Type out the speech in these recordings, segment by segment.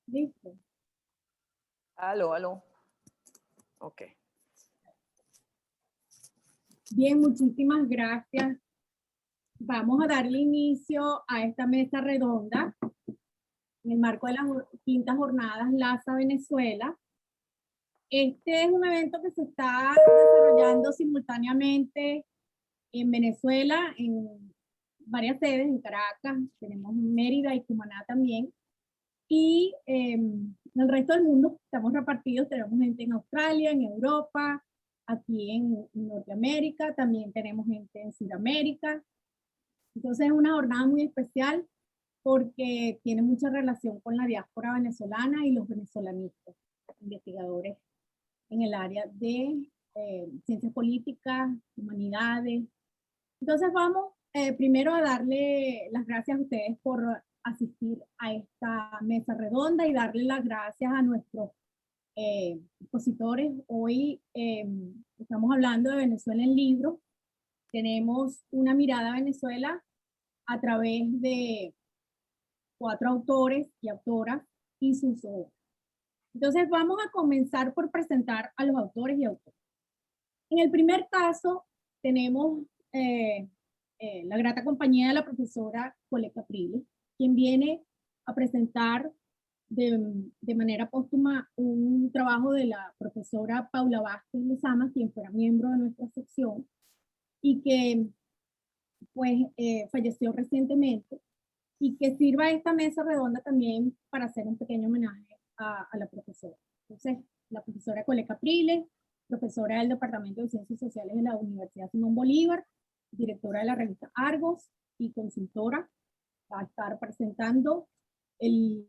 Listo. Aló, aló. Ok. Bien, muchísimas gracias. Vamos a darle inicio a esta mesa redonda en el marco de las quintas jornadas LASA Venezuela. Este es un evento que se está desarrollando simultáneamente en Venezuela, en varias sedes, en Caracas, tenemos Mérida y Cumaná también. Y en el resto del mundo estamos repartidos, tenemos gente en Australia, en Europa, aquí en Norteamérica, también tenemos gente en Sudamérica. Entonces es una jornada muy especial porque tiene mucha relación con la diáspora venezolana y los venezolanistas, investigadores en el área de ciencias políticas, humanidades. Entonces vamos primero a darle las gracias a ustedes por asistir a esta mesa redonda y darle las gracias a nuestros expositores. Hoy estamos hablando de Venezuela en libros. Tenemos una mirada a Venezuela a través de 4 autores y autoras y sus obras. Entonces vamos a comenzar por presentar a los autores y autoras. En el primer caso tenemos la grata compañía de la profesora Cole Capriles, quien viene a presentar de manera póstuma un trabajo de la profesora Paula Vázquez Lezama, quien fuera miembro de nuestra sección y que pues falleció recientemente, y que sirva esta mesa redonda también para hacer un pequeño homenaje a la profesora. Entonces, la profesora Cole Capriles, profesora del Departamento de Ciencias Sociales de la Universidad Simón Bolívar, directora de la revista Argos y consultora, va a estar presentando el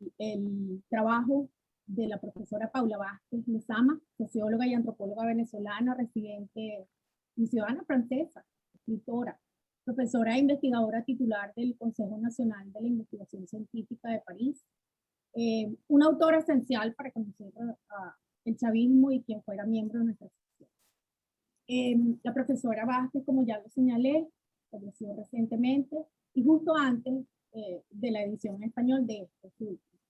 trabajo de la profesora Paula Vázquez Lezama, socióloga y antropóloga venezolana, residente y ciudadana francesa, escritora, profesora e investigadora titular del Consejo Nacional de la Investigación Científica de París, una autora esencial para conocer el chavismo y quien fuera miembro de nuestra sección. La profesora Vázquez, como ya lo señalé, falleció recientemente y justo antes de la edición en español de este último.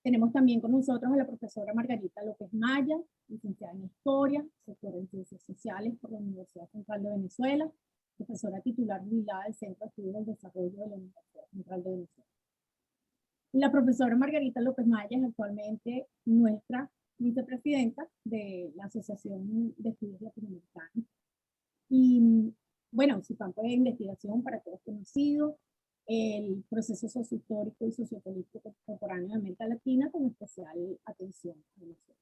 Tenemos también con nosotros a la profesora Margarita López Maya, licenciada en Historia, doctora en Ciencias Sociales por la Universidad Central de Venezuela, profesora titular jubilada del Centro de Estudios del Desarrollo de la Universidad Central de Venezuela. La profesora Margarita López Maya es actualmente nuestra vicepresidenta de la Asociación de Estudios Latinoamericanos. Y bueno, su campo de investigación para todos conocido, el proceso sociohistórico y sociopolítico contemporáneo de América Latina, con especial atención a Venezuela.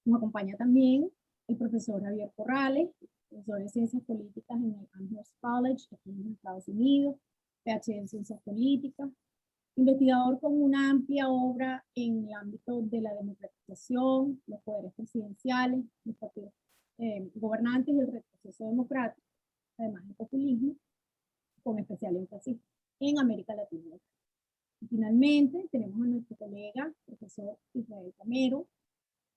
Nos acompaña también el profesor Javier Corrales, profesor de Ciencias Políticas en el Amherst College, aquí en Estados Unidos, PhD en Ciencias Políticas, investigador con una amplia obra en el ámbito de la democratización, los poderes presidenciales, los partidos gobernantes y el retroceso democrático, además del populismo, con especial énfasis en América Latina. Y finalmente tenemos a nuestro colega, profesor Israel Camero,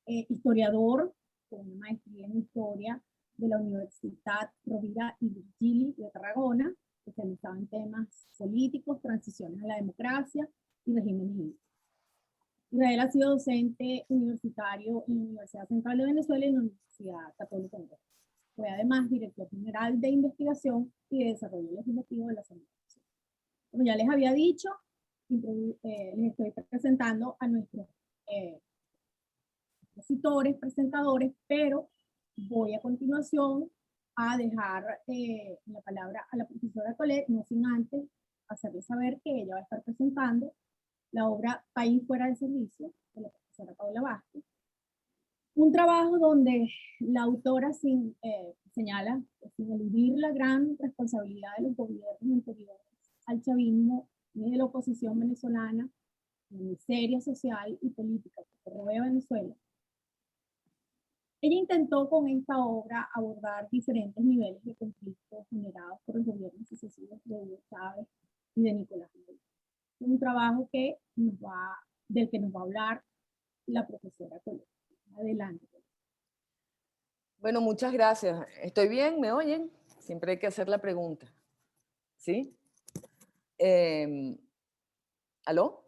historiador con una maestría en historia de la Universidad Rovira y Virgili de Tarragona, especializado en temas políticos, transiciones a la democracia y regímenes híbridos. Israel ha sido docente universitario en la Universidad Central de Venezuela y en la Universidad Católica de Venezuela. Fue además director general de investigación y de desarrollo legislativo de la Asamblea Nacional. Como ya les había dicho, les estoy presentando a nuestros expositores, presentadores, pero voy a continuación a dejar la palabra a la profesora Colette, no sin antes hacerles saber que ella va a estar presentando la obra País fuera de servicio, de la profesora Paula Vázquez. Un trabajo donde la autora señala, sin eludir la gran responsabilidad de los gobiernos anteriores al chavismo y de la oposición venezolana, la miseria social y política que rodea Venezuela. Ella intentó con esta obra abordar diferentes niveles de conflictos generados por los gobiernos sucesivos de Hugo Chávez y de Nicolás Maduro. Un trabajo del que nos va a hablar la profesora Colette. Adelante. Bueno, muchas gracias. ¿Estoy bien? ¿Me oyen? Siempre hay que hacer la pregunta. ¿Sí? ¿Aló?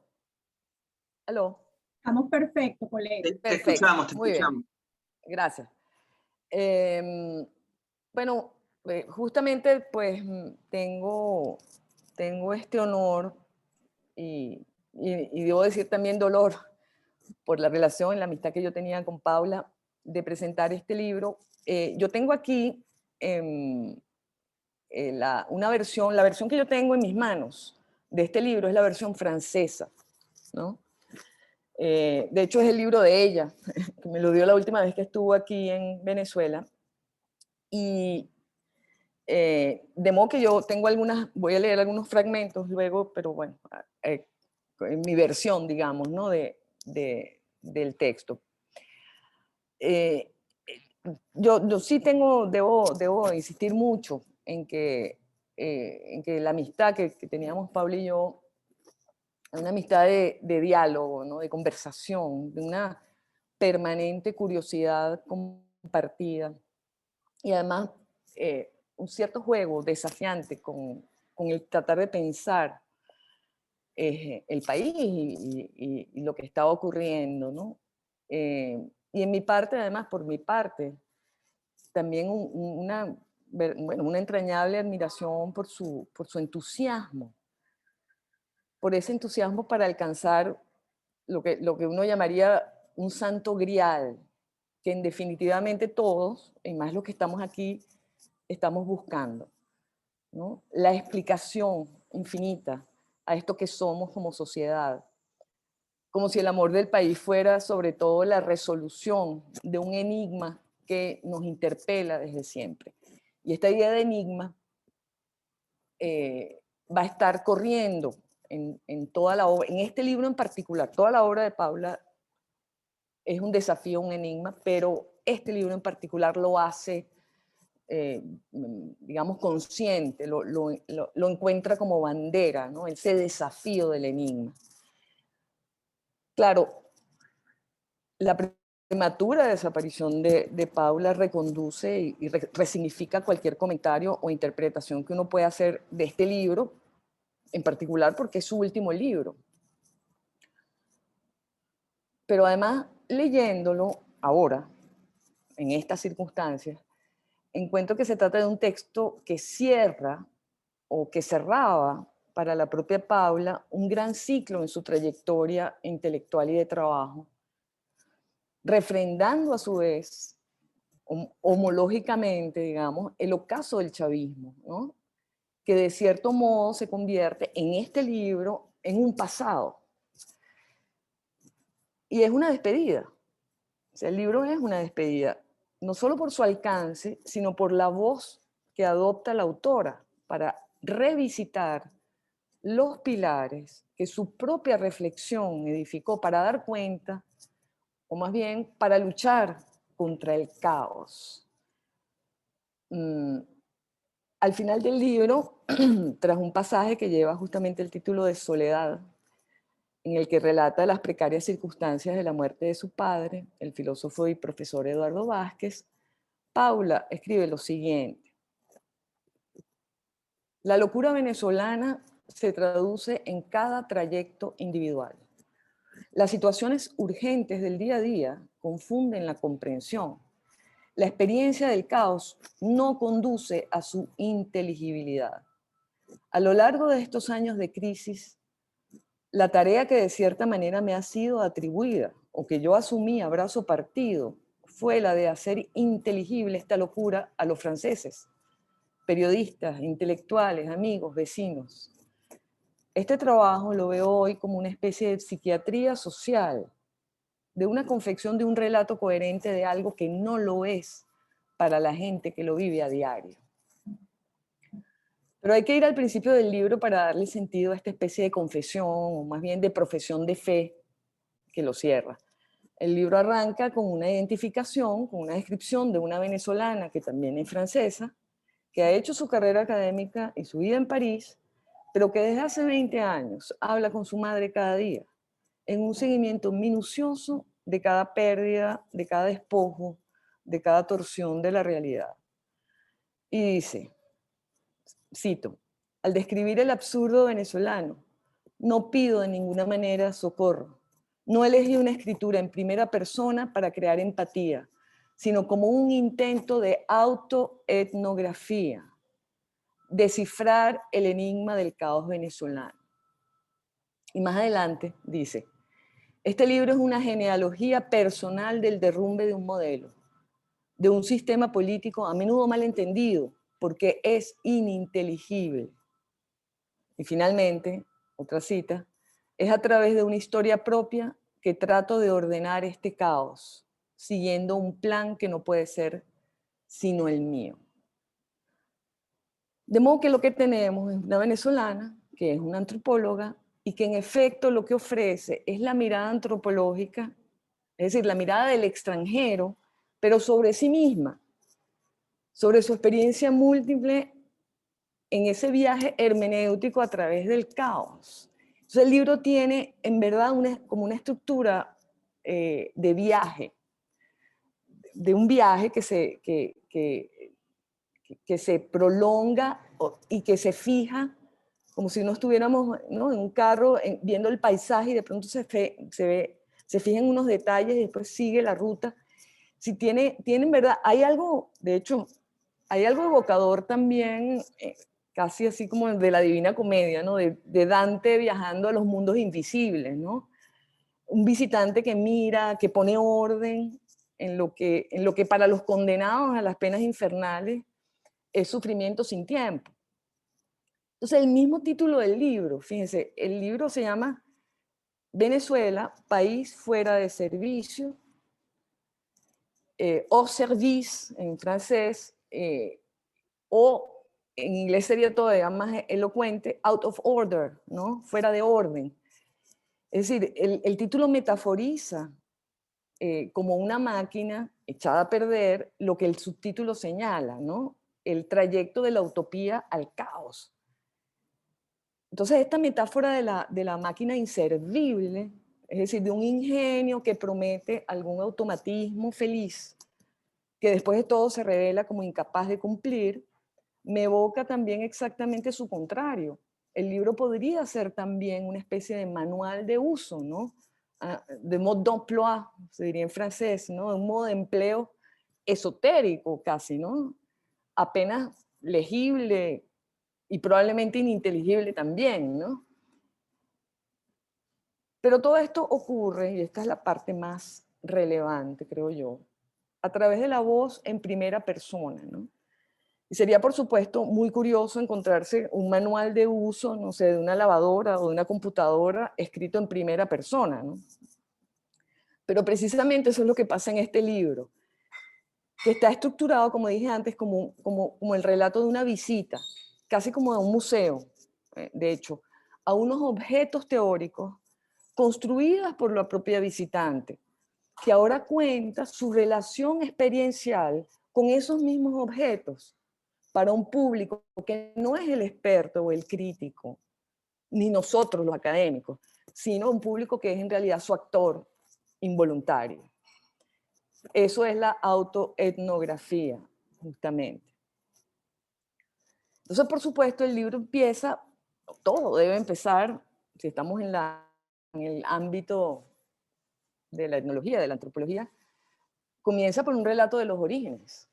¿Aló? Estamos perfectos, colega. Te Perfecto. escuchamos, te Muy bien. escuchamos. Gracias. Bueno, justamente pues tengo este honor y debo decir también dolor por la relación, la amistad que yo tenía con Paula, de presentar este libro. Yo tengo aquí una versión, la versión que yo tengo en mis manos de este libro es la versión francesa, ¿no? De hecho, es el libro de ella, que me lo dio la última vez que estuvo aquí en Venezuela. Y de modo que yo tengo voy a leer algunos fragmentos luego, pero bueno, en mi versión, digamos, ¿no? Del texto. Yo sí debo insistir mucho en que la amistad que teníamos Pablo y yo, una amistad de diálogo, ¿no? De conversación, de una permanente curiosidad compartida y además un cierto juego desafiante con el tratar de pensar el país y lo que estaba ocurriendo, ¿no? Y en mi parte, además, por mi parte, también una entrañable admiración por su entusiasmo, por ese entusiasmo para alcanzar lo que uno llamaría un santo grial, que en definitivamente todos, y más los que estamos aquí, estamos buscando, ¿no? La explicación infinita a esto que somos como sociedad, como si el amor del país fuera sobre todo la resolución de un enigma que nos interpela desde siempre. Y esta idea de enigma va a estar corriendo en toda la obra, en este libro en particular. Toda la obra de Paula es un desafío, un enigma, pero este libro en particular lo hace, digamos, consciente, lo encuentra como bandera, ¿no? Ese desafío del enigma. Claro, la prematura desaparición de Paula reconduce y resignifica cualquier comentario o interpretación que uno pueda hacer de este libro, en particular porque es su último libro. Pero además, leyéndolo ahora, en estas circunstancias, encuentro que se trata de un texto que cierra o que cerraba para la propia Paula un gran ciclo en su trayectoria intelectual y de trabajo, refrendando a su vez, homológicamente, digamos, el ocaso del chavismo, ¿no? Que de cierto modo se convierte en este libro en un pasado. Y es una despedida. O sea, el libro es una despedida, no solo por su alcance, sino por la voz que adopta la autora para revisitar los pilares que su propia reflexión edificó para dar cuenta, o más bien para luchar contra el caos. Al final del libro, tras un pasaje que lleva justamente el título de Soledad, en el que relata las precarias circunstancias de la muerte de su padre, el filósofo y profesor Eduardo Vázquez, Paula escribe lo siguiente: la locura venezolana se traduce en cada trayecto individual. Las situaciones urgentes del día a día confunden la comprensión. La experiencia del caos no conduce a su inteligibilidad. A lo largo de estos años de crisis, la tarea que de cierta manera me ha sido atribuida o que yo asumí a brazo partido fue la de hacer inteligible esta locura a los franceses, periodistas, intelectuales, amigos, vecinos. Este trabajo lo veo hoy como una especie de psiquiatría social, de una confección de un relato coherente de algo que no lo es para la gente que lo vive a diario. Pero hay que ir al principio del libro para darle sentido a esta especie de confesión, o más bien de profesión de fe, que lo cierra. El libro arranca con una identificación, con una descripción de una venezolana que también es francesa, que ha hecho su carrera académica y su vida en París, pero que desde hace 20 años habla con su madre cada día, en un seguimiento minucioso de cada pérdida, de cada despojo, de cada torsión de la realidad. Y dice: cito, al describir el absurdo venezolano, no pido de ninguna manera socorro. No elegí una escritura en primera persona para crear empatía, sino como un intento de autoetnografía, descifrar el enigma del caos venezolano. Y más adelante dice, este libro es una genealogía personal del derrumbe de un modelo, de un sistema político a menudo malentendido, porque es ininteligible. Y finalmente, otra cita, es a través de una historia propia que trato de ordenar este caos, siguiendo un plan que no puede ser sino el mío. De modo que lo que tenemos es una venezolana, que es una antropóloga, y que en efecto lo que ofrece es la mirada antropológica, es decir, la mirada del extranjero, pero sobre sí misma, sobre su experiencia múltiple en ese viaje hermenéutico a través del caos. Entonces el libro tiene en verdad como una estructura de viaje, de un viaje que se prolonga y que se fija, como si no estuviéramos, ¿no?, en un carro viendo el paisaje y de pronto se fija en unos detalles y después sigue la ruta. Si tiene en verdad, hay algo, de hecho, hay algo evocador también, casi así como de la Divina Comedia, ¿no?, de Dante viajando a los mundos invisibles, ¿no? Un visitante que mira, que pone orden en lo que para los condenados a las penas infernales es sufrimiento sin tiempo. Entonces, el mismo título del libro, fíjense, el libro se llama Venezuela, país fuera de servicio, hors service en francés, o en inglés sería todavía más elocuente, out of order, ¿no?, fuera de orden. Es decir, el título metaforiza como una máquina echada a perder lo que el subtítulo señala, ¿no?, el trayecto de la utopía al caos. Entonces, esta metáfora de la máquina inservible, es decir, de un ingenio que promete algún automatismo feliz, que después de todo se revela como incapaz de cumplir, me evoca también exactamente su contrario. El libro podría ser también una especie de manual de uso, ¿no?, de mode d'emploi, se diría en francés, ¿no?, de un modo de empleo esotérico casi, ¿no?, apenas legible y probablemente ininteligible también, ¿no? Pero todo esto ocurre, y esta es la parte más relevante, creo yo, a través de la voz en primera persona, ¿no? Y sería, por supuesto, muy curioso encontrarse un manual de uso, no sé, de una lavadora o de una computadora escrito en primera persona, ¿no? Pero precisamente eso es lo que pasa en este libro, que está estructurado, como dije antes, como el relato de una visita, casi como de un museo, de hecho, a unos objetos teóricos construidas por la propia visitante, que ahora cuenta su relación experiencial con esos mismos objetos para un público que no es el experto o el crítico, ni nosotros los académicos, sino un público que es en realidad su actor involuntario. Eso es la autoetnografía, justamente. Entonces, por supuesto, el libro empieza, todo debe empezar, si estamos en el ámbito de la etnología, de la antropología, comienza por un relato de los orígenes.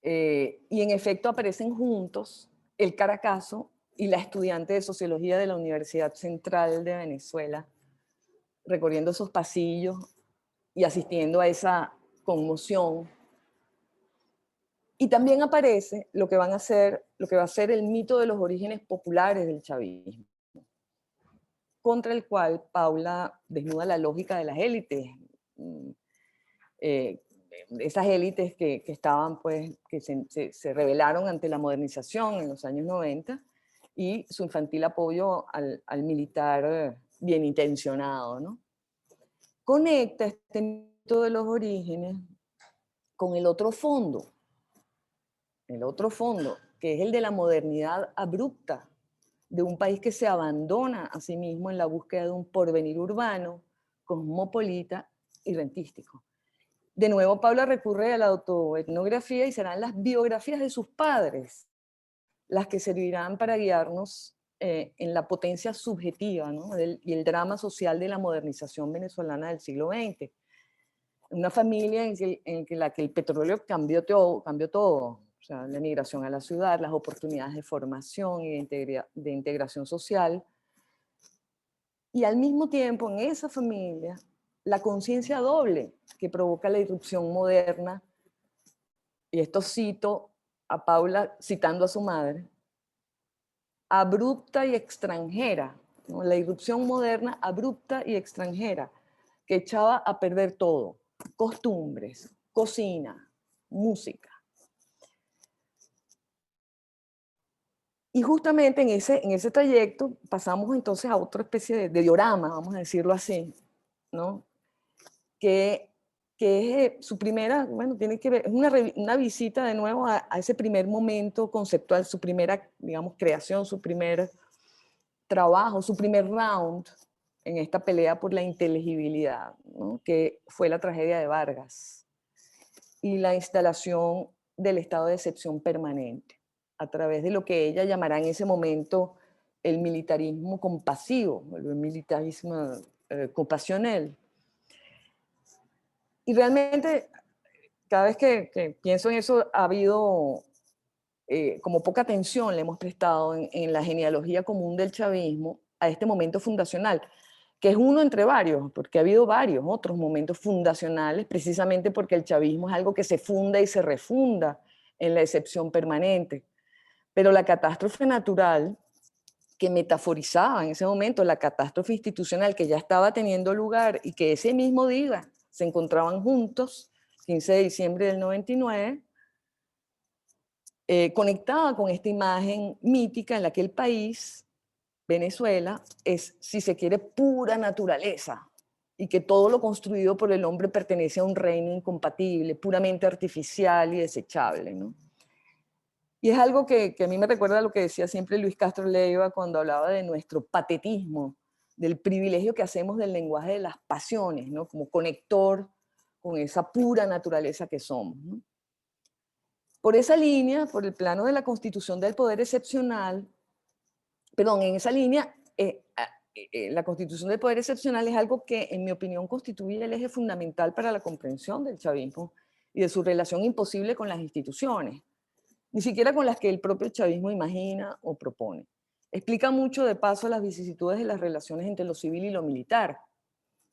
Y en efecto aparecen juntos el Caracazo y la estudiante de Sociología de la Universidad Central de Venezuela, recorriendo esos pasillos y asistiendo a esa conmoción. Y también aparece lo que va a ser el mito de los orígenes populares del chavismo, contra el cual Paula desnuda la lógica de las élites, esas élites que estaban, pues, que se rebelaron ante la modernización en los años 90 y su infantil apoyo al militar bien intencionado, ¿no? Conecta este mito de los orígenes con el otro fondo, que es el de la modernidad abrupta, de un país que se abandona a sí mismo en la búsqueda de un porvenir urbano, cosmopolita y rentístico. de nuevo Paula recurre a la autoetnografía y serán las biografías de sus padres las que servirán para guiarnos en la potencia subjetiva, ¿no? Y el drama social de la modernización venezolana del siglo XX. Una familia en la que el petróleo cambió todo. O sea, la migración a la ciudad, las oportunidades de formación y de integración social. Y al mismo tiempo, en esa familia, la conciencia doble que provoca la irrupción moderna, y esto cito a Paula citando a su madre, abrupta y extranjera, ¿no? La irrupción moderna abrupta y extranjera, que echaba a perder todo, costumbres, cocina, música. Y justamente en ese trayecto pasamos entonces a otra especie de diorama, vamos a decirlo así, ¿no? Que es su primera, bueno, tiene que ver, es una visita de nuevo a ese primer momento conceptual, su primera, digamos, creación, su primer trabajo, su primer round en esta pelea por la inteligibilidad, ¿no? Que fue la tragedia de Vargas y la instalación del estado de excepción permanente a través de lo que ella llamará en ese momento el militarismo compasivo, el militarismo compasionnel. Y realmente, cada vez que pienso en eso, ha habido como poca atención le hemos prestado en la genealogía común del chavismo a este momento fundacional, que es uno entre varios, porque ha habido varios otros momentos fundacionales, precisamente porque el chavismo es algo que se funda y se refunda en la excepción permanente. Pero la catástrofe natural que metaforizaba en ese momento, la catástrofe institucional que ya estaba teniendo lugar y que ese mismo día se encontraban juntos, 15 de diciembre del 99, conectaba con esta imagen mítica en la que el país, Venezuela, es, si se quiere, pura naturaleza y que todo lo construido por el hombre pertenece a un reino incompatible, puramente artificial y desechable, ¿no? Y es algo que a mí me recuerda a lo que decía siempre Luis Castro Leiva cuando hablaba de nuestro patetismo, del privilegio que hacemos del lenguaje de las pasiones, ¿no? Como conector con esa pura naturaleza que somos, ¿no? Por esa línea, por el plano de la constitución del poder excepcional, perdón, en esa línea, la constitución del poder excepcional es algo que, en mi opinión, constituye el eje fundamental para la comprensión del chavismo y de su relación imposible con las instituciones, ni siquiera con las que el propio chavismo imagina o propone. Explica mucho, de paso, las vicisitudes de las relaciones entre lo civil y lo militar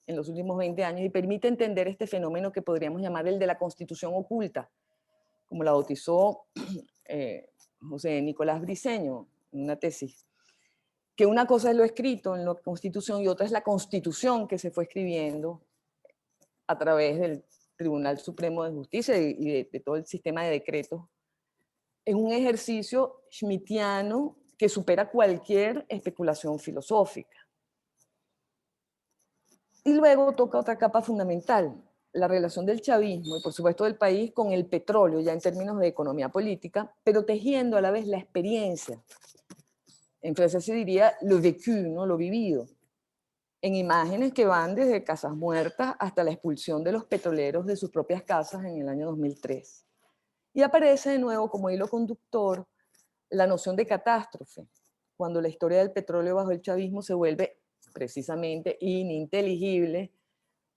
en los últimos 20 años y permite entender este fenómeno que podríamos llamar el de la constitución oculta, como la bautizó José Nicolás Briceño en una tesis, que una cosa es lo escrito en la Constitución y otra es la Constitución que se fue escribiendo a través del Tribunal Supremo de Justicia y de todo el sistema de decretos. Es un ejercicio schmittiano que supera cualquier especulación filosófica. Y luego toca otra capa fundamental, la relación del chavismo y por supuesto del país con el petróleo, ya en términos de economía política, pero tejiendo a la vez la experiencia. En francés se diría le vécu, ¿no? Lo vivido, en imágenes que van desde casas muertas hasta la expulsión de los petroleros de sus propias casas en el año 2003. Y aparece de nuevo como hilo conductor la noción de catástrofe, cuando la historia del petróleo bajo el chavismo se vuelve precisamente ininteligible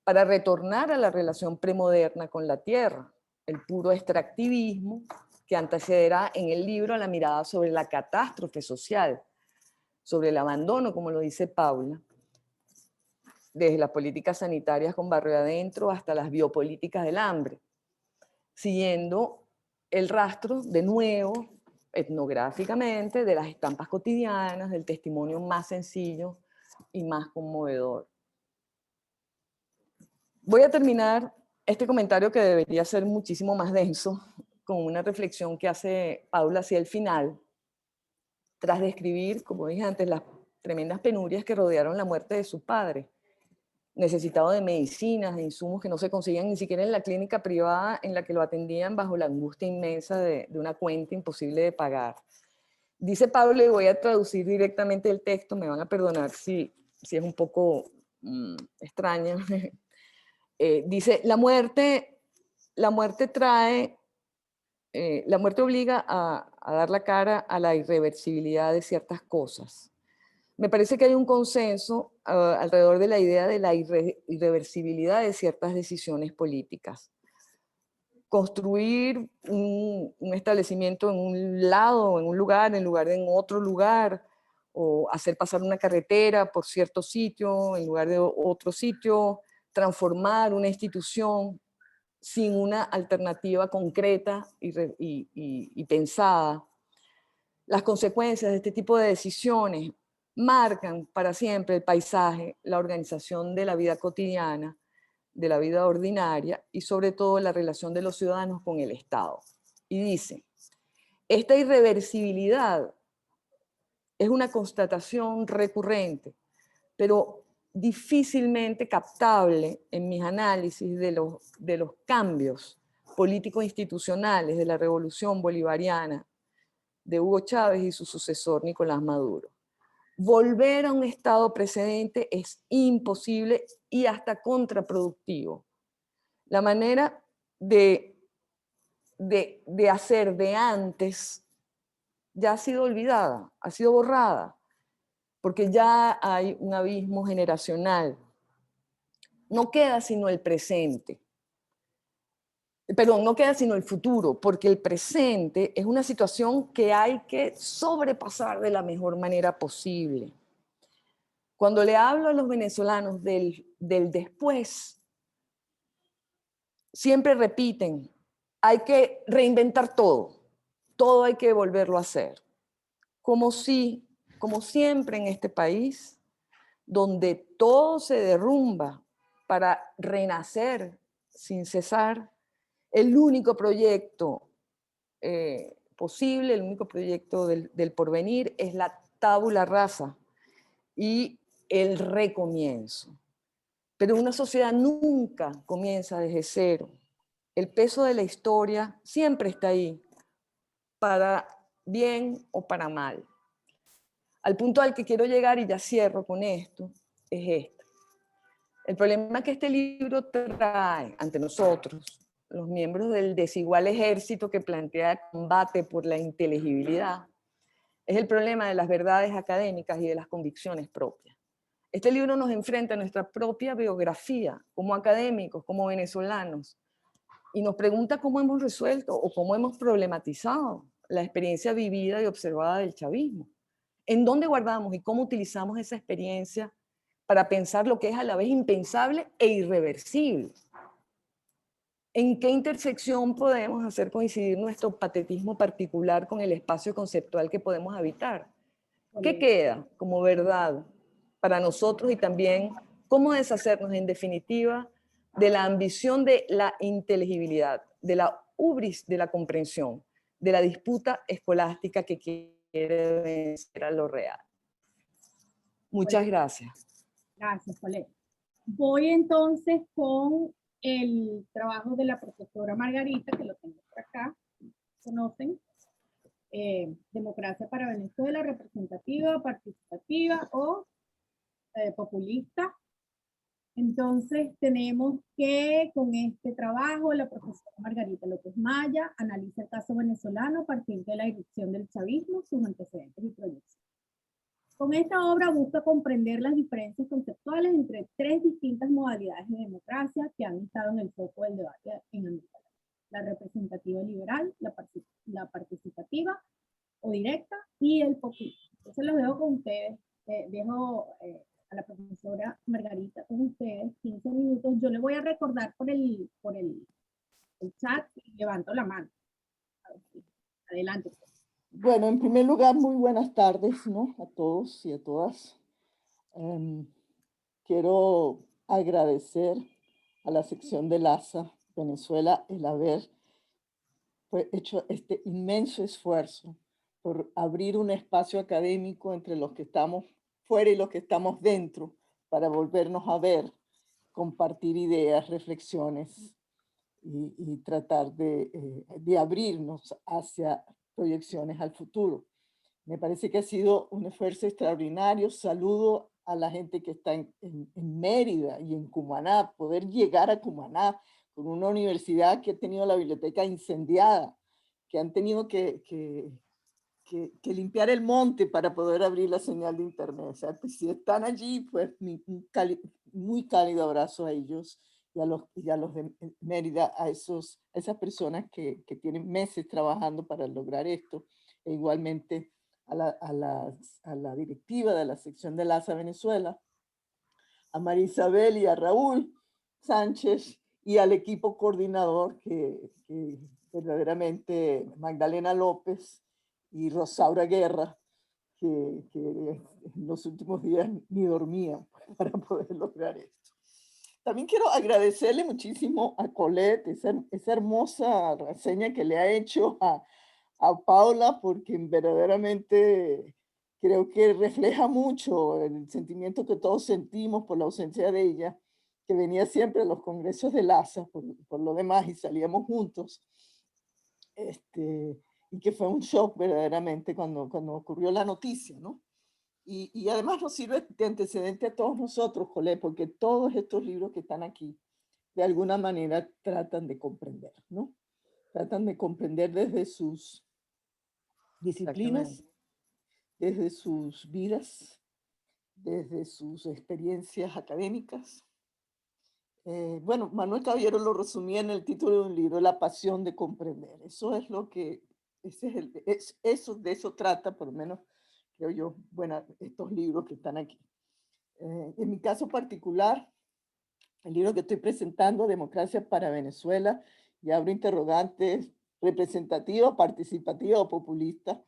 para retornar a la relación premoderna con la tierra, el puro extractivismo que antecederá en el libro a la mirada sobre la catástrofe social, sobre el abandono, como lo dice Paula, desde las políticas sanitarias con barrio adentro hasta las biopolíticas del hambre, siguiendo el rastro de nuevo, etnográficamente, de las estampas cotidianas, del testimonio más sencillo y más conmovedor. Voy a terminar este comentario que debería ser muchísimo más denso con una reflexión que hace Paula hacia el final, tras describir, como dije antes, las tremendas penurias que rodearon la muerte de su padre, necesitado de medicinas, de insumos que no se conseguían ni siquiera en la clínica privada en la que lo atendían bajo la angustia inmensa de una cuenta imposible de pagar. Dice Pablo, y voy a traducir directamente el texto, me van a perdonar si es un poco extraña. Dice, la muerte la muerte la muerte obliga a dar la cara a la irreversibilidad de ciertas cosas. Me parece que hay un consenso alrededor de la idea de la irreversibilidad de ciertas decisiones políticas. Construir un establecimiento en un lado, en un lugar, en lugar de en otro lugar, o hacer pasar una carretera por cierto sitio en lugar de otro sitio, transformar una institución sin una alternativa concreta y pensada. Las consecuencias de este tipo de decisiones marcan para siempre el paisaje, la organización de la vida cotidiana, de la vida ordinaria y sobre todo la relación de los ciudadanos con el Estado. Y dice, esta irreversibilidad es una constatación recurrente, pero difícilmente captable en mis análisis de los cambios políticos institucionales de la revolución bolivariana de Hugo Chávez y su sucesor Nicolás Maduro. Volver a un estado precedente es imposible y hasta contraproductivo. La manera de hacer de antes ya ha sido olvidada, ha sido borrada, porque ya hay un abismo generacional. No queda sino el presente. Perdón, no queda sino el futuro, porque el presente es una situación que hay que sobrepasar de la mejor manera posible. Cuando le hablo a los venezolanos del después, siempre repiten, hay que reinventar todo hay que volverlo a hacer. Como siempre en este país, donde todo se derrumba para renacer sin cesar, el único proyecto posible, el único proyecto del porvenir es la tabula rasa y el recomienzo. Pero una sociedad nunca comienza desde cero. El peso de la historia siempre está ahí, para bien o para mal. Al punto al que quiero llegar, y ya cierro con esto, es este. El problema que este libro trae ante nosotros, los miembros del desigual ejército que plantea combate por la inteligibilidad, es el problema de las verdades académicas y de las convicciones propias. Este libro nos enfrenta a nuestra propia biografía como académicos, como venezolanos, y nos pregunta cómo hemos resuelto o cómo hemos problematizado la experiencia vivida y observada del chavismo. ¿En dónde guardamos y cómo utilizamos esa experiencia para pensar lo que es a la vez impensable e irreversible? ¿En qué intersección podemos hacer coincidir nuestro patetismo particular con el espacio conceptual que podemos habitar? ¿Qué queda como verdad para nosotros y también cómo deshacernos en definitiva de la ambición de la inteligibilidad, de la ubris de la comprensión, de la disputa escolástica que quiere vencer a lo real? Muchas gracias. Gracias, Colette. Voy entonces con el trabajo de la profesora Margarita, que lo tengo por acá, conocen, Democracia para Venezuela, representativa, participativa o populista. Entonces tenemos que con este trabajo la profesora Margarita López Maya analiza el caso venezolano a partir de la irrupción del chavismo, sus antecedentes y proyecciones. Con esta obra busca comprender las diferencias conceptuales entre tres distintas modalidades de democracia que han estado en el foco del debate en América Latina: la representativa liberal, la participativa o directa y el populismo. Entonces los dejo con ustedes, dejo a la profesora Margarita con ustedes 15 minutos. Yo le voy a recordar por el chat y levanto la mano. Adelante. Bueno, en primer lugar, muy buenas tardes, ¿no? A todos y a todas. Quiero agradecer a la sección de LASA Venezuela el haber hecho este inmenso esfuerzo por abrir un espacio académico entre los que estamos fuera y los que estamos dentro para volvernos a ver, compartir ideas, reflexiones y tratar de abrirnos hacia proyecciones al futuro. Me parece que ha sido un esfuerzo extraordinario. Saludo a la gente que está en Mérida y en Cumaná. Poder llegar a Cumaná por una universidad que ha tenido la biblioteca incendiada, que han tenido que limpiar el monte para poder abrir la señal de internet. O sea, pues, si están allí, pues muy cálido abrazo a ellos y a los de Mérida, a esas personas que tienen meses trabajando para lograr esto, e igualmente a la directiva de la sección de LASA Venezuela, a María Isabel y a Raúl Sánchez, y al equipo coordinador que verdaderamente Magdalena López y Rosaura Guerra, que en los últimos días ni dormían para poder lograr esto. También quiero agradecerle muchísimo a Colette esa hermosa reseña que le ha hecho a Paula, porque verdaderamente creo que refleja mucho el sentimiento que todos sentimos por la ausencia de ella, que venía siempre a los congresos de LASA por lo demás y salíamos juntos. Y que fue un shock verdaderamente cuando ocurrió la noticia, ¿no? Y además nos sirve de antecedente a todos nosotros, Colette, porque todos estos libros que están aquí, de alguna manera tratan de comprender, ¿no? Tratan de comprender desde sus disciplinas, desde sus vidas, desde sus experiencias académicas. Bueno, Manuel Caballero lo resumía en el título de un libro, La pasión de comprender. Eso es lo que, de eso trata, por lo menos, creo yo, bueno, estos libros que están aquí. En mi caso particular, el libro que estoy presentando, Democracia para Venezuela, y abro interrogantes, representativa, participativa o populista,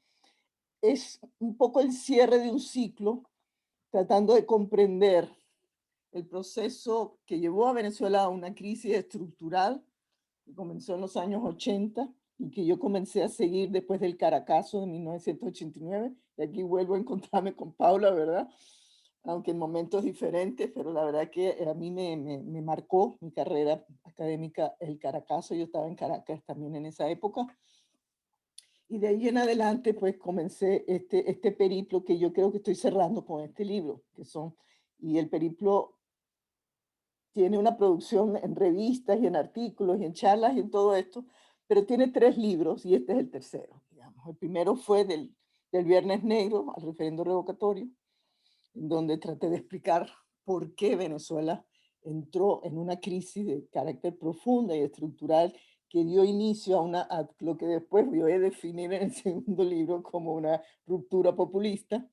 es un poco el cierre de un ciclo, tratando de comprender el proceso que llevó a Venezuela a una crisis estructural que comenzó en los años 80 y que yo comencé a seguir después del Caracazo de 1989. Y aquí vuelvo a encontrarme con Paula, ¿verdad? Aunque en momentos diferentes, pero la verdad que a mí me marcó mi carrera académica el Caracazo. Yo estaba en Caracas también en esa época. Y de ahí en adelante, pues comencé este periplo que yo creo que estoy cerrando con este libro, y el periplo tiene una producción en revistas y en artículos y en charlas y en todo esto, pero tiene 3 libros y este es el tercero, digamos. El primero fue del Viernes Negro al referendo revocatorio, en donde traté de explicar por qué Venezuela entró en una crisis de carácter profunda y estructural que dio inicio a lo que después voy a definir en el segundo libro como una ruptura populista,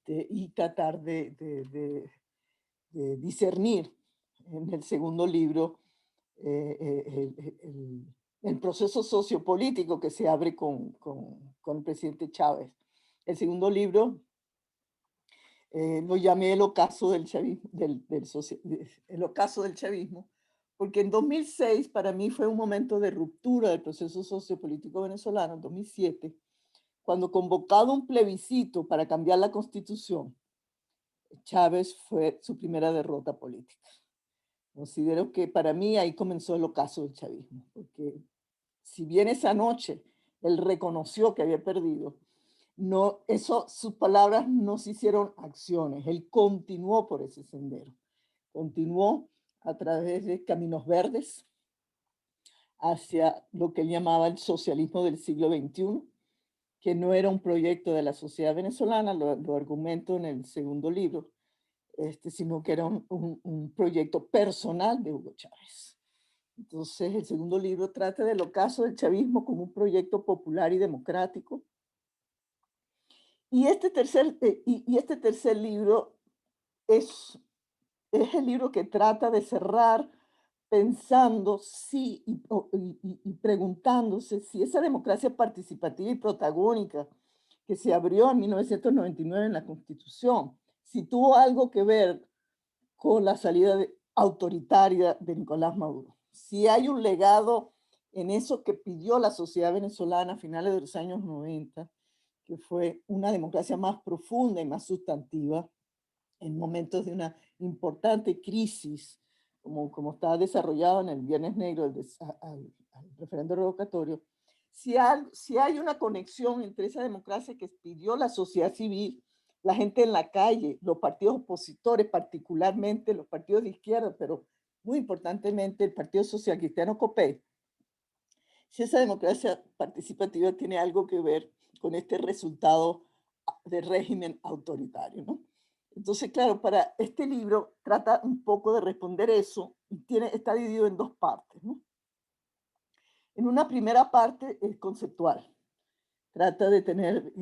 y tratar de discernir en el segundo libro el proceso sociopolítico que se abre con el presidente Chávez. El segundo libro lo llamé el ocaso del chavismo, el ocaso del chavismo, porque en 2006 para mí fue un momento de ruptura del proceso sociopolítico venezolano, en 2007, cuando convocado un plebiscito para cambiar la constitución, Chávez fue su primera derrota política. Considero que para mí ahí comenzó el ocaso del chavismo, porque si bien esa noche él reconoció que había perdido, sus palabras no se hicieron acciones, él continuó por ese sendero, continuó a través de caminos verdes hacia lo que él llamaba el socialismo del siglo XXI, que no era un proyecto de la sociedad venezolana, lo argumento en el segundo libro, sino que era un proyecto personal de Hugo Chávez. Entonces, el segundo libro trata del ocaso del chavismo como un proyecto popular y democrático. Y este tercer libro es el libro que trata de cerrar pensando y preguntándose si esa democracia participativa y protagónica que se abrió en 1999 en la Constitución, si tuvo algo que ver con la salida autoritaria de Nicolás Maduro. Si hay un legado en eso que pidió la sociedad venezolana a finales de los años 90, que fue una democracia más profunda y más sustantiva en momentos de una importante crisis, como está desarrollado en el Viernes Negro, al referendo revocatorio, si hay una conexión entre esa democracia que pidió la sociedad civil, la gente en la calle, los partidos opositores, particularmente los partidos de izquierda, pero muy importantemente el Partido Social Cristiano COPEI, si esa democracia participativa tiene algo que ver con este resultado de régimen autoritario, ¿no? Entonces, claro, para este libro trata un poco de responder eso y está dividido en dos partes, ¿no? En una primera parte es conceptual. Trata de tener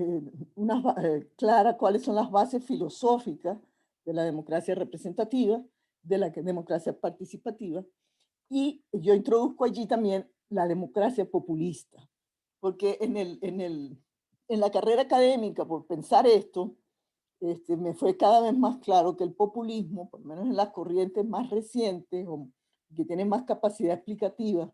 clara cuáles son las bases filosóficas de la democracia representativa, de la democracia participativa, y yo introduzco allí también la democracia populista, porque en la carrera académica, por pensar esto, me fue cada vez más claro que el populismo, por lo menos en las corrientes más recientes o que tienen más capacidad explicativa,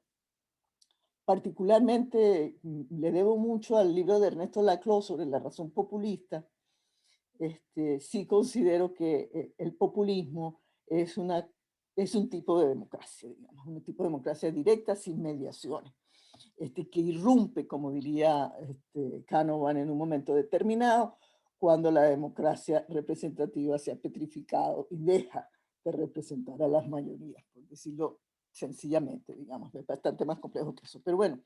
particularmente le debo mucho al libro de Ernesto Laclau sobre la razón populista. Sí considero que el populismo es un tipo de democracia, digamos, un tipo de democracia directa sin mediaciones, que irrumpe, como diría Canavan en un momento determinado, cuando la democracia representativa se ha petrificado y deja de representar a las mayorías, por decirlo sencillamente, digamos, es bastante más complejo que eso. Pero bueno,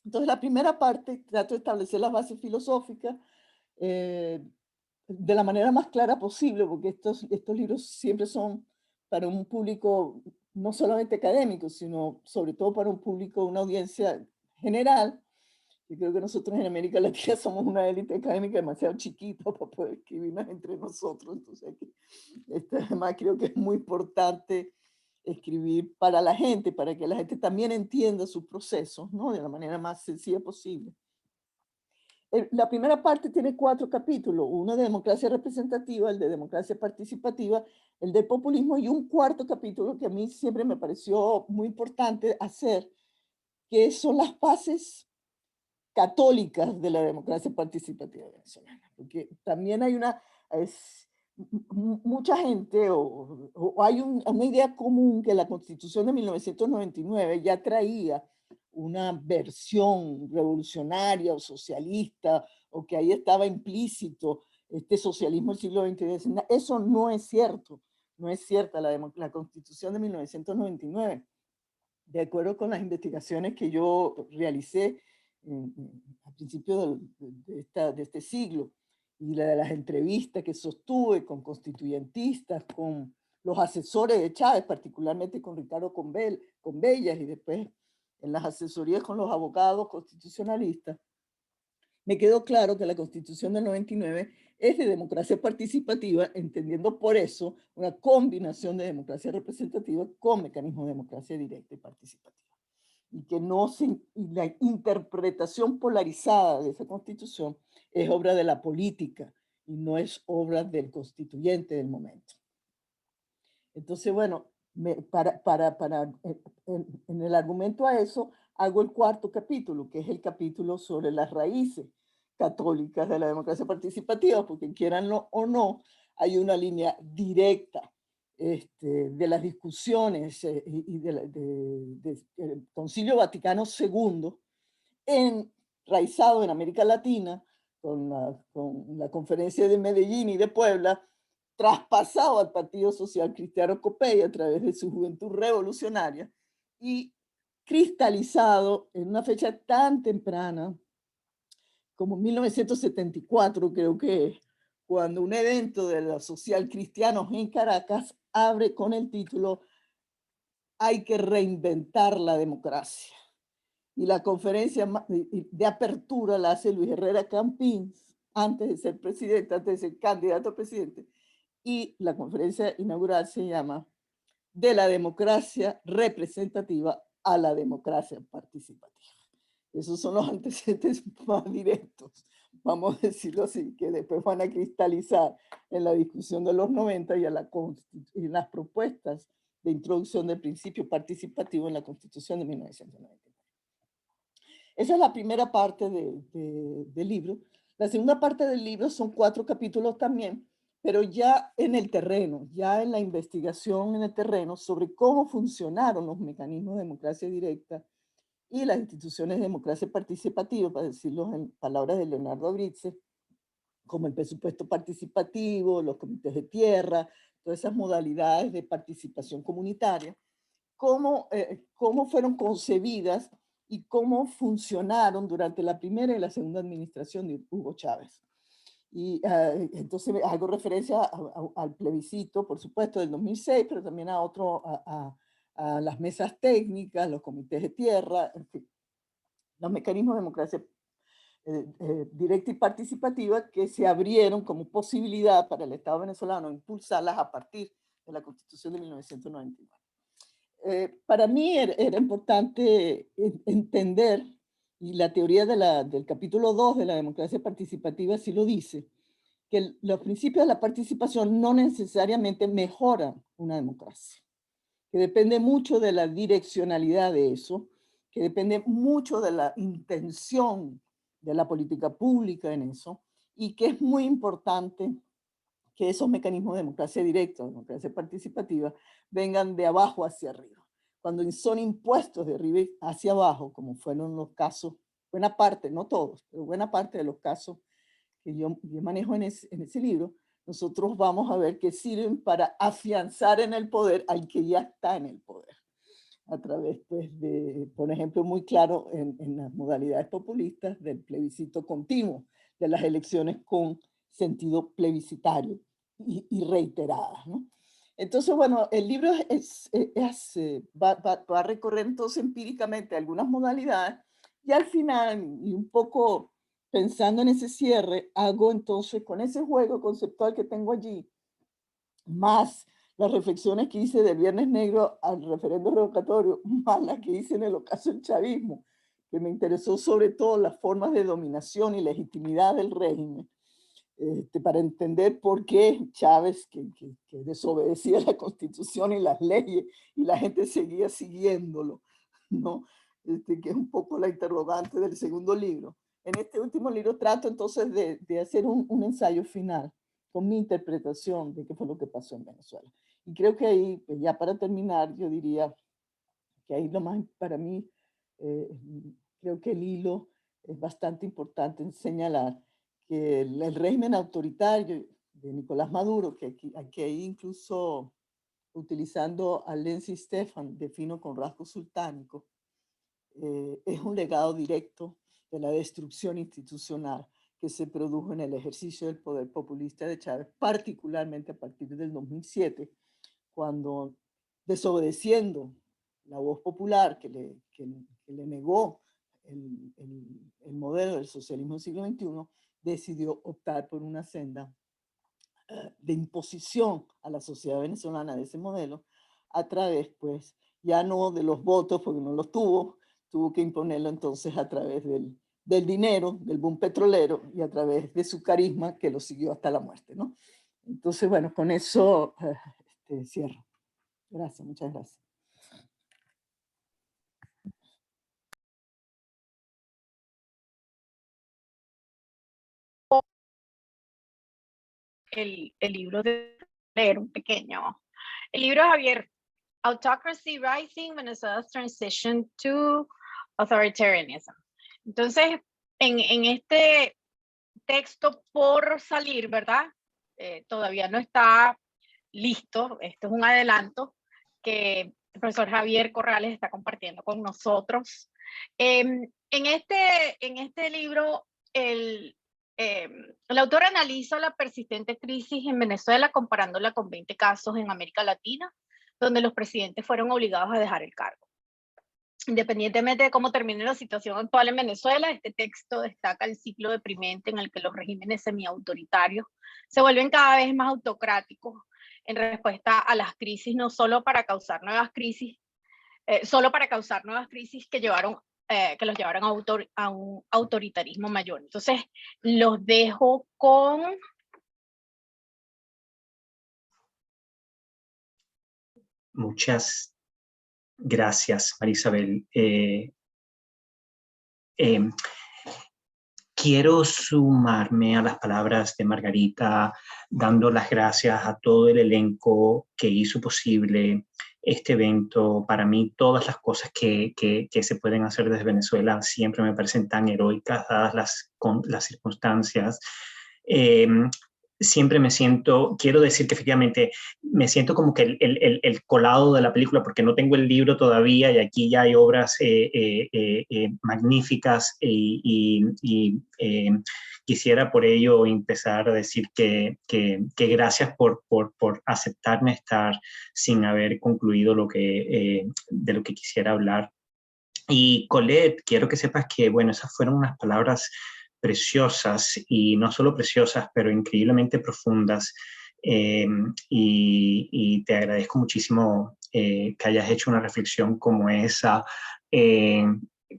entonces la primera parte trato de establecer las bases filosóficas de la manera más clara posible, porque estos libros siempre son para un público no solamente académico, sino sobre todo para un público, una audiencia general. Yo creo que nosotros en América Latina somos una élite académica demasiado chiquita para poder escribirnos entre nosotros. Entonces, además creo que es muy importante escribir para la gente, para que la gente también entienda sus procesos, ¿no? De la manera más sencilla posible. La primera parte tiene 4 capítulos, uno de democracia representativa, el de democracia participativa, el de populismo y un cuarto capítulo que a mí siempre me pareció muy importante hacer, que son las bases católicas de la democracia participativa venezolana. Porque también hay mucha gente o hay una idea común que la Constitución de 1999 ya traía una versión revolucionaria o socialista, o que ahí estaba implícito este socialismo del siglo XX. Eso no es cierto, no es cierta la Constitución de 1999. De acuerdo con las investigaciones que yo realicé a principios de este siglo y de las entrevistas que sostuve con constituyentistas, con los asesores de Chávez, particularmente con Ricardo Convellas y después en las asesorías con los abogados constitucionalistas, me quedó claro que la Constitución del 99 es de democracia participativa, entendiendo por eso una combinación de democracia representativa con mecanismos de democracia directa y participativa. Y que y la interpretación polarizada de esa Constitución es obra de la política y no es obra del constituyente del momento. Entonces, bueno, en el argumento a eso, hago el cuarto capítulo, que es el capítulo sobre las raíces católicas de la democracia participativa, porque quieranlo o no, hay una línea directa de las discusiones y del Concilio Vaticano II, enraizado en América Latina, con la Conferencia de Medellín y de Puebla, traspasado al Partido Social Cristiano COPEI a través de su juventud revolucionaria y cristalizado en una fecha tan temprana como 1974, creo que es, cuando un evento de los social cristianos en Caracas abre con el título "Hay que reinventar la democracia". Y la conferencia de apertura la hace Luis Herrera Campins, antes de ser presidente, antes de ser candidato a presidente. Y la conferencia inaugural se llama "De la democracia representativa a la democracia participativa". Esos son los antecedentes más directos, vamos a decirlo así, que después van a cristalizar en la discusión de los 90 y en las propuestas de introducción del principio participativo en la Constitución de 1999. Esa es la primera parte del libro. La segunda parte del libro son 4 capítulos también, pero ya en el terreno, ya en la investigación en el terreno sobre cómo funcionaron los mecanismos de democracia directa y las instituciones de democracia participativa, para decirlo en palabras de Leonardo Abritze, como el presupuesto participativo, los comités de tierra, todas esas modalidades de participación comunitaria, cómo fueron concebidas y cómo funcionaron durante la primera y la segunda administración de Hugo Chávez. Y entonces hago referencia al plebiscito, por supuesto, del 2006, pero también a las mesas técnicas, los comités de tierra, en fin, los mecanismos de democracia directa y participativa que se abrieron como posibilidad para el Estado venezolano impulsarlas a partir de la Constitución de 1999. Para mí era importante entender, y la teoría del capítulo 2 de la democracia participativa sí lo dice, que los principios de la participación no necesariamente mejoran una democracia, que depende mucho de la direccionalidad de eso, que depende mucho de la intención de la política pública en eso, y que es muy importante que esos mecanismos de democracia directa, democracia participativa, vengan de abajo hacia arriba. Cuando son impuestos de arriba hacia abajo, como fueron los casos, buena parte, no todos, pero buena parte de los casos que yo manejo en ese libro, nosotros vamos a ver que sirven para afianzar en el poder al que ya está en el poder. A través, pues, de, por ejemplo, muy claro en las modalidades populistas del plebiscito continuo, de las elecciones con sentido plebiscitario y reiteradas, ¿no? Entonces, bueno, el libro va a recorrer entonces empíricamente algunas modalidades y al final, y un poco pensando en ese cierre, hago entonces con ese juego conceptual que tengo allí, más las reflexiones que hice del Viernes Negro al referendo revocatorio, más las que hice en el ocaso del chavismo, que me interesó sobre todo las formas de dominación y legitimidad del régimen, para entender por qué Chávez, que desobedecía la Constitución y las leyes, y la gente seguía siguiéndolo, ¿no? Que es un poco la interrogante del segundo libro. En este último libro trato entonces de hacer un ensayo final con mi interpretación de qué fue lo que pasó en Venezuela. Y creo que ahí, pues ya para terminar, yo diría que ahí lo más para mí, creo que el hilo es bastante importante en señalar que el régimen autoritario de Nicolás Maduro, que aquí ahí incluso utilizando a Lenzi Stefan, defino con rasgos sultánicos, es un legado directo de la destrucción institucional que se produjo en el ejercicio del poder populista de Chávez, particularmente a partir del 2007, cuando, desobedeciendo la voz popular que le negó el modelo del socialismo del siglo XXI, decidió optar por una senda de imposición a la sociedad venezolana de ese modelo a través, pues, ya no de los votos, porque no los tuvo que imponerlo entonces a través del dinero, del boom petrolero y a través de su carisma que lo siguió hasta la muerte, ¿no? Entonces, bueno, con eso cierro. Gracias, muchas gracias. El libro de leer un pequeño. El libro de Javier, Autocracy Rising, Venezuela's Transition to Authoritarianism. Entonces, en este texto por salir, ¿verdad? Todavía no está listo. Esto es un adelanto que el profesor Javier Corrales está compartiendo con nosotros. En este libro, el autor analiza la persistente crisis en Venezuela comparándola con 20 casos en América Latina, donde los presidentes fueron obligados a dejar el cargo. Independientemente de cómo termine la situación actual en Venezuela, este texto destaca el ciclo deprimente en el que los regímenes semiautoritarios se vuelven cada vez más autocráticos en respuesta a las crisis, no solo para causar nuevas crisis, que los llevaron a un autoritarismo mayor. Entonces, los dejo con... Muchas gracias, Marisabel. Quiero sumarme a las palabras de Margarita, dando las gracias a todo el elenco que hizo posible este evento. Para mí, todas las cosas que se pueden hacer desde Venezuela siempre me parecen tan heroicas, dadas las circunstancias. siempre quiero decir que efectivamente me siento como que el colado de la película, porque no tengo el libro todavía y aquí ya hay obras magníficas y quisiera por ello empezar a decir que gracias por aceptarme estar sin haber concluido de lo que quisiera hablar. Y Colette, quiero que sepas que, bueno, esas fueron unas palabras preciosas, y no solo preciosas, pero increíblemente profundas. Y te agradezco muchísimo que hayas hecho una reflexión como esa.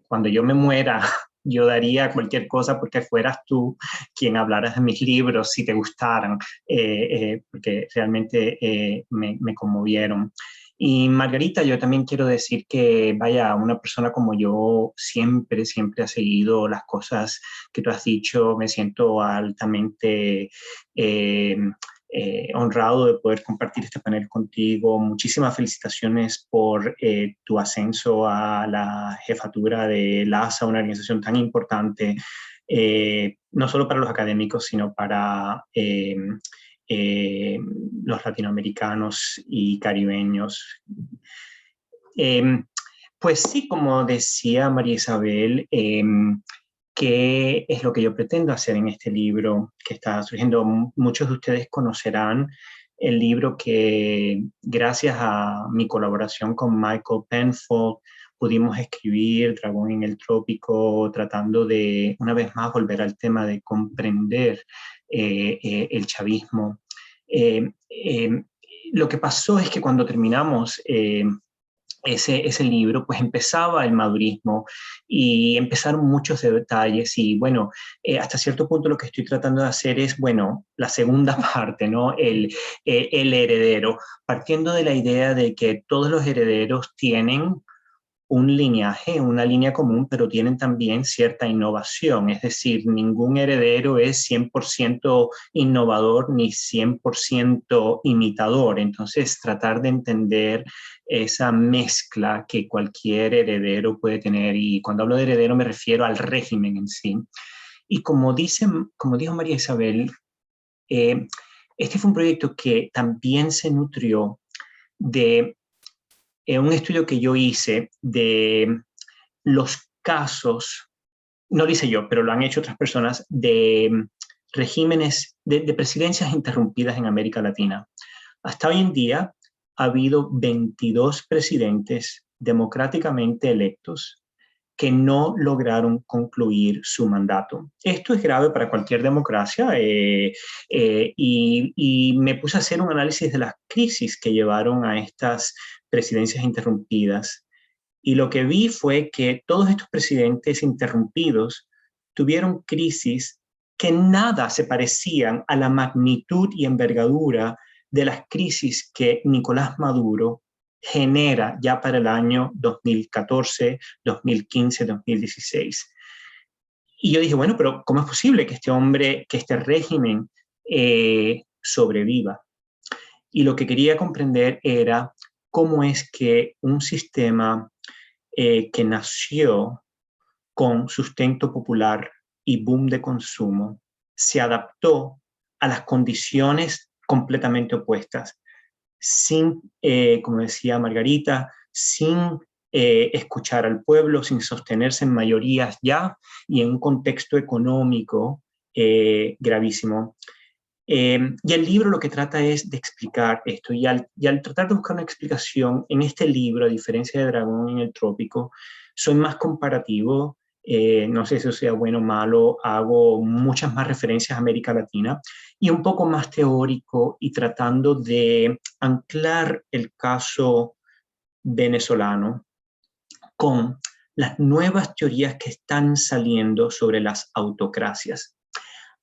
Cuando yo me muera, yo daría cualquier cosa porque fueras tú quien hablaras de mis libros, si te gustaran, porque realmente me conmovieron. Y Margarita, yo también quiero decir que, vaya, una persona como yo siempre ha seguido las cosas que tú has dicho. Me siento altamente honrado de poder compartir este panel contigo. Muchísimas felicitaciones por tu ascenso a la jefatura de LASA, una organización tan importante, no solo para los académicos, sino para los latinoamericanos y caribeños. Pues sí, como decía María Isabel, ¿qué es lo que yo pretendo hacer en este libro que está surgiendo? Muchos de ustedes conocerán el libro que, gracias a mi colaboración con Michael Penfold, pudimos escribir, Dragón en el Trópico, tratando de, una vez más, volver al tema de comprender el chavismo. Lo que pasó es que cuando terminamos ese libro, pues empezaba el madurismo y empezaron muchos detalles y, bueno, hasta cierto punto lo que estoy tratando de hacer es, bueno, la segunda parte, ¿no? El heredero, partiendo de la idea de que todos los herederos tienen un lineaje, una línea común, pero tienen también cierta innovación. Es decir, ningún heredero es 100% innovador ni 100% imitador. Entonces, tratar de entender esa mezcla que cualquier heredero puede tener. Y cuando hablo de heredero me refiero al régimen en sí. Y como dijo María Isabel, este fue un proyecto que también se nutrió de un estudio que yo hice de los casos, no lo hice yo, pero lo han hecho otras personas, de regímenes, de presidencias interrumpidas en América Latina. Hasta hoy en día ha habido 22 presidentes democráticamente electos que no lograron concluir su mandato. Esto es grave para cualquier democracia y me puse a hacer un análisis de las crisis que llevaron a estas presidencias interrumpidas. Y lo que vi fue que todos estos presidentes interrumpidos tuvieron crisis que nada se parecían a la magnitud y envergadura de las crisis que Nicolás Maduro genera ya para el año 2014, 2015, 2016. Y yo dije, bueno, pero ¿cómo es posible que este régimen sobreviva? Y lo que quería comprender era cómo es que un sistema que nació con sustento popular y boom de consumo se adaptó a las condiciones completamente opuestas, sin, como decía Margarita, sin escuchar al pueblo, sin sostenerse en mayorías ya y en un contexto económico gravísimo. Y el libro lo que trata es de explicar esto, y al tratar de buscar una explicación en este libro, a diferencia de Dragón en el Trópico, soy más comparativo, no sé si eso sea bueno o malo, hago muchas más referencias a América Latina, y un poco más teórico, y tratando de anclar el caso venezolano con las nuevas teorías que están saliendo sobre las autocracias.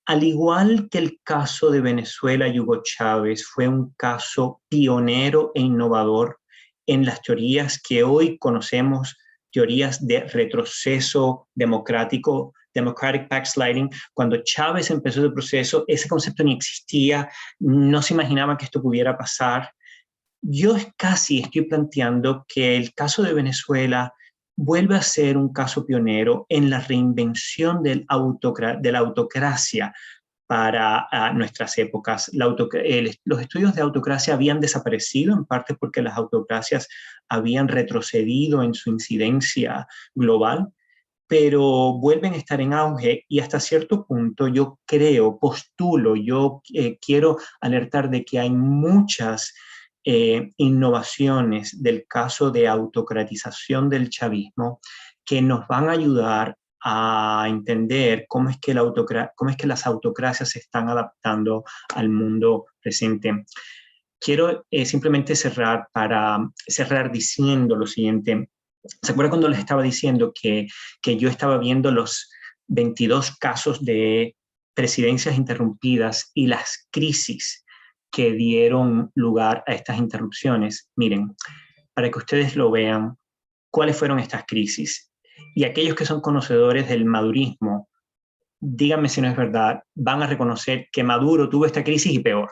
Al igual que el caso de Venezuela y Hugo Chávez fue un caso pionero e innovador en las teorías que hoy conocemos, teorías de retroceso democrático, democratic backsliding. Cuando Chávez empezó el proceso, ese concepto ni existía, no se imaginaba que esto pudiera pasar. Yo casi estoy planteando que el caso de Venezuela vuelve a ser un caso pionero en la reinvención de la autocracia para nuestras épocas. Los estudios de autocracia habían desaparecido, en parte porque las autocracias habían retrocedido en su incidencia global, pero vuelven a estar en auge y hasta cierto punto yo creo, postulo, yo quiero alertar de que hay muchas innovaciones del caso de autocratización del chavismo que nos van a ayudar a entender cómo es que las autocracias se están adaptando al mundo presente. Quiero simplemente cerrar diciendo lo siguiente. ¿Se acuerdan cuando les estaba diciendo que yo estaba viendo los 22 casos de presidencias interrumpidas y las crisis que dieron lugar a estas interrupciones? Miren, para que ustedes lo vean, ¿cuáles fueron estas crisis? Y aquellos que son conocedores del madurismo, díganme si no es verdad, van a reconocer que Maduro tuvo esta crisis y peor.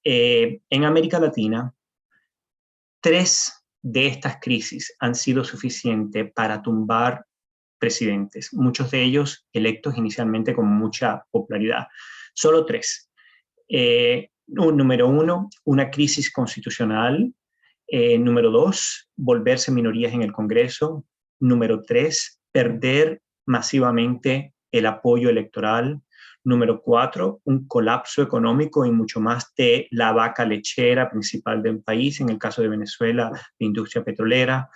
En América Latina, 3 de estas crisis han sido suficientes para tumbar presidentes, muchos de ellos electos inicialmente con mucha popularidad. Solo 3. Número 1, una crisis constitucional. Número 2, volverse minorías en el Congreso. Número 3, perder masivamente el apoyo electoral. Número 4, un colapso económico y mucho más de la vaca lechera principal del país, en el caso de Venezuela, la industria petrolera.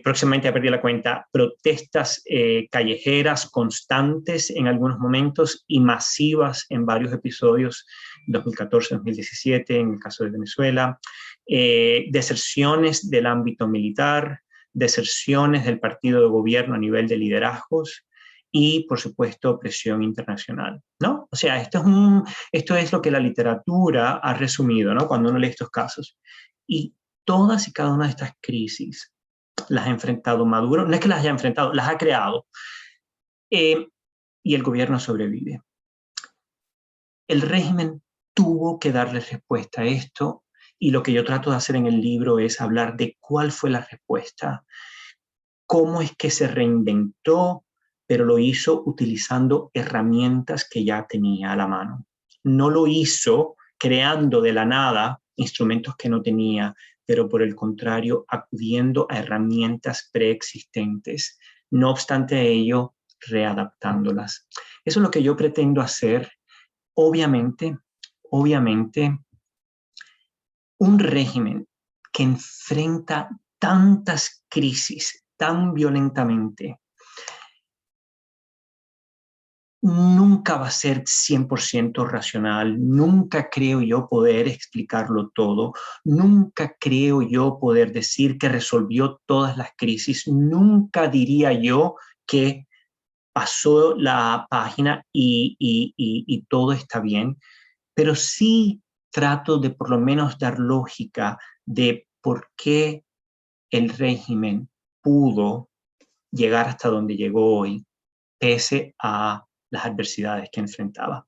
Próximamente, a perder la cuenta, protestas callejeras constantes en algunos momentos y masivas en varios episodios, 2014-2017, en el caso de Venezuela. Deserciones del ámbito militar, deserciones del partido de gobierno a nivel de liderazgos y, por supuesto, presión internacional, ¿no? O sea, esto es lo que la literatura ha resumido, ¿no? Cuando uno lee estos casos. Y todas y cada una de estas crisis las ha enfrentado Maduro, no es que las haya enfrentado, las ha creado. Y el gobierno sobrevive. El régimen tuvo que darle respuesta a esto, y lo que yo trato de hacer en el libro es hablar de cuál fue la respuesta, cómo es que se reinventó, pero lo hizo utilizando herramientas que ya tenía a la mano. No lo hizo creando de la nada instrumentos que no tenía, pero por el contrario, acudiendo a herramientas preexistentes, no obstante ello, readaptándolas. Eso es lo que yo pretendo hacer. Obviamente, un régimen que enfrenta tantas crisis tan violentamente, nunca va a ser 100% racional, nunca creo yo poder explicarlo todo, nunca creo yo poder decir que resolvió todas las crisis, nunca diría yo que pasó la página y todo está bien, pero sí trato de por lo menos dar lógica de por qué el régimen pudo llegar hasta donde llegó hoy, pese a las adversidades que enfrentaba.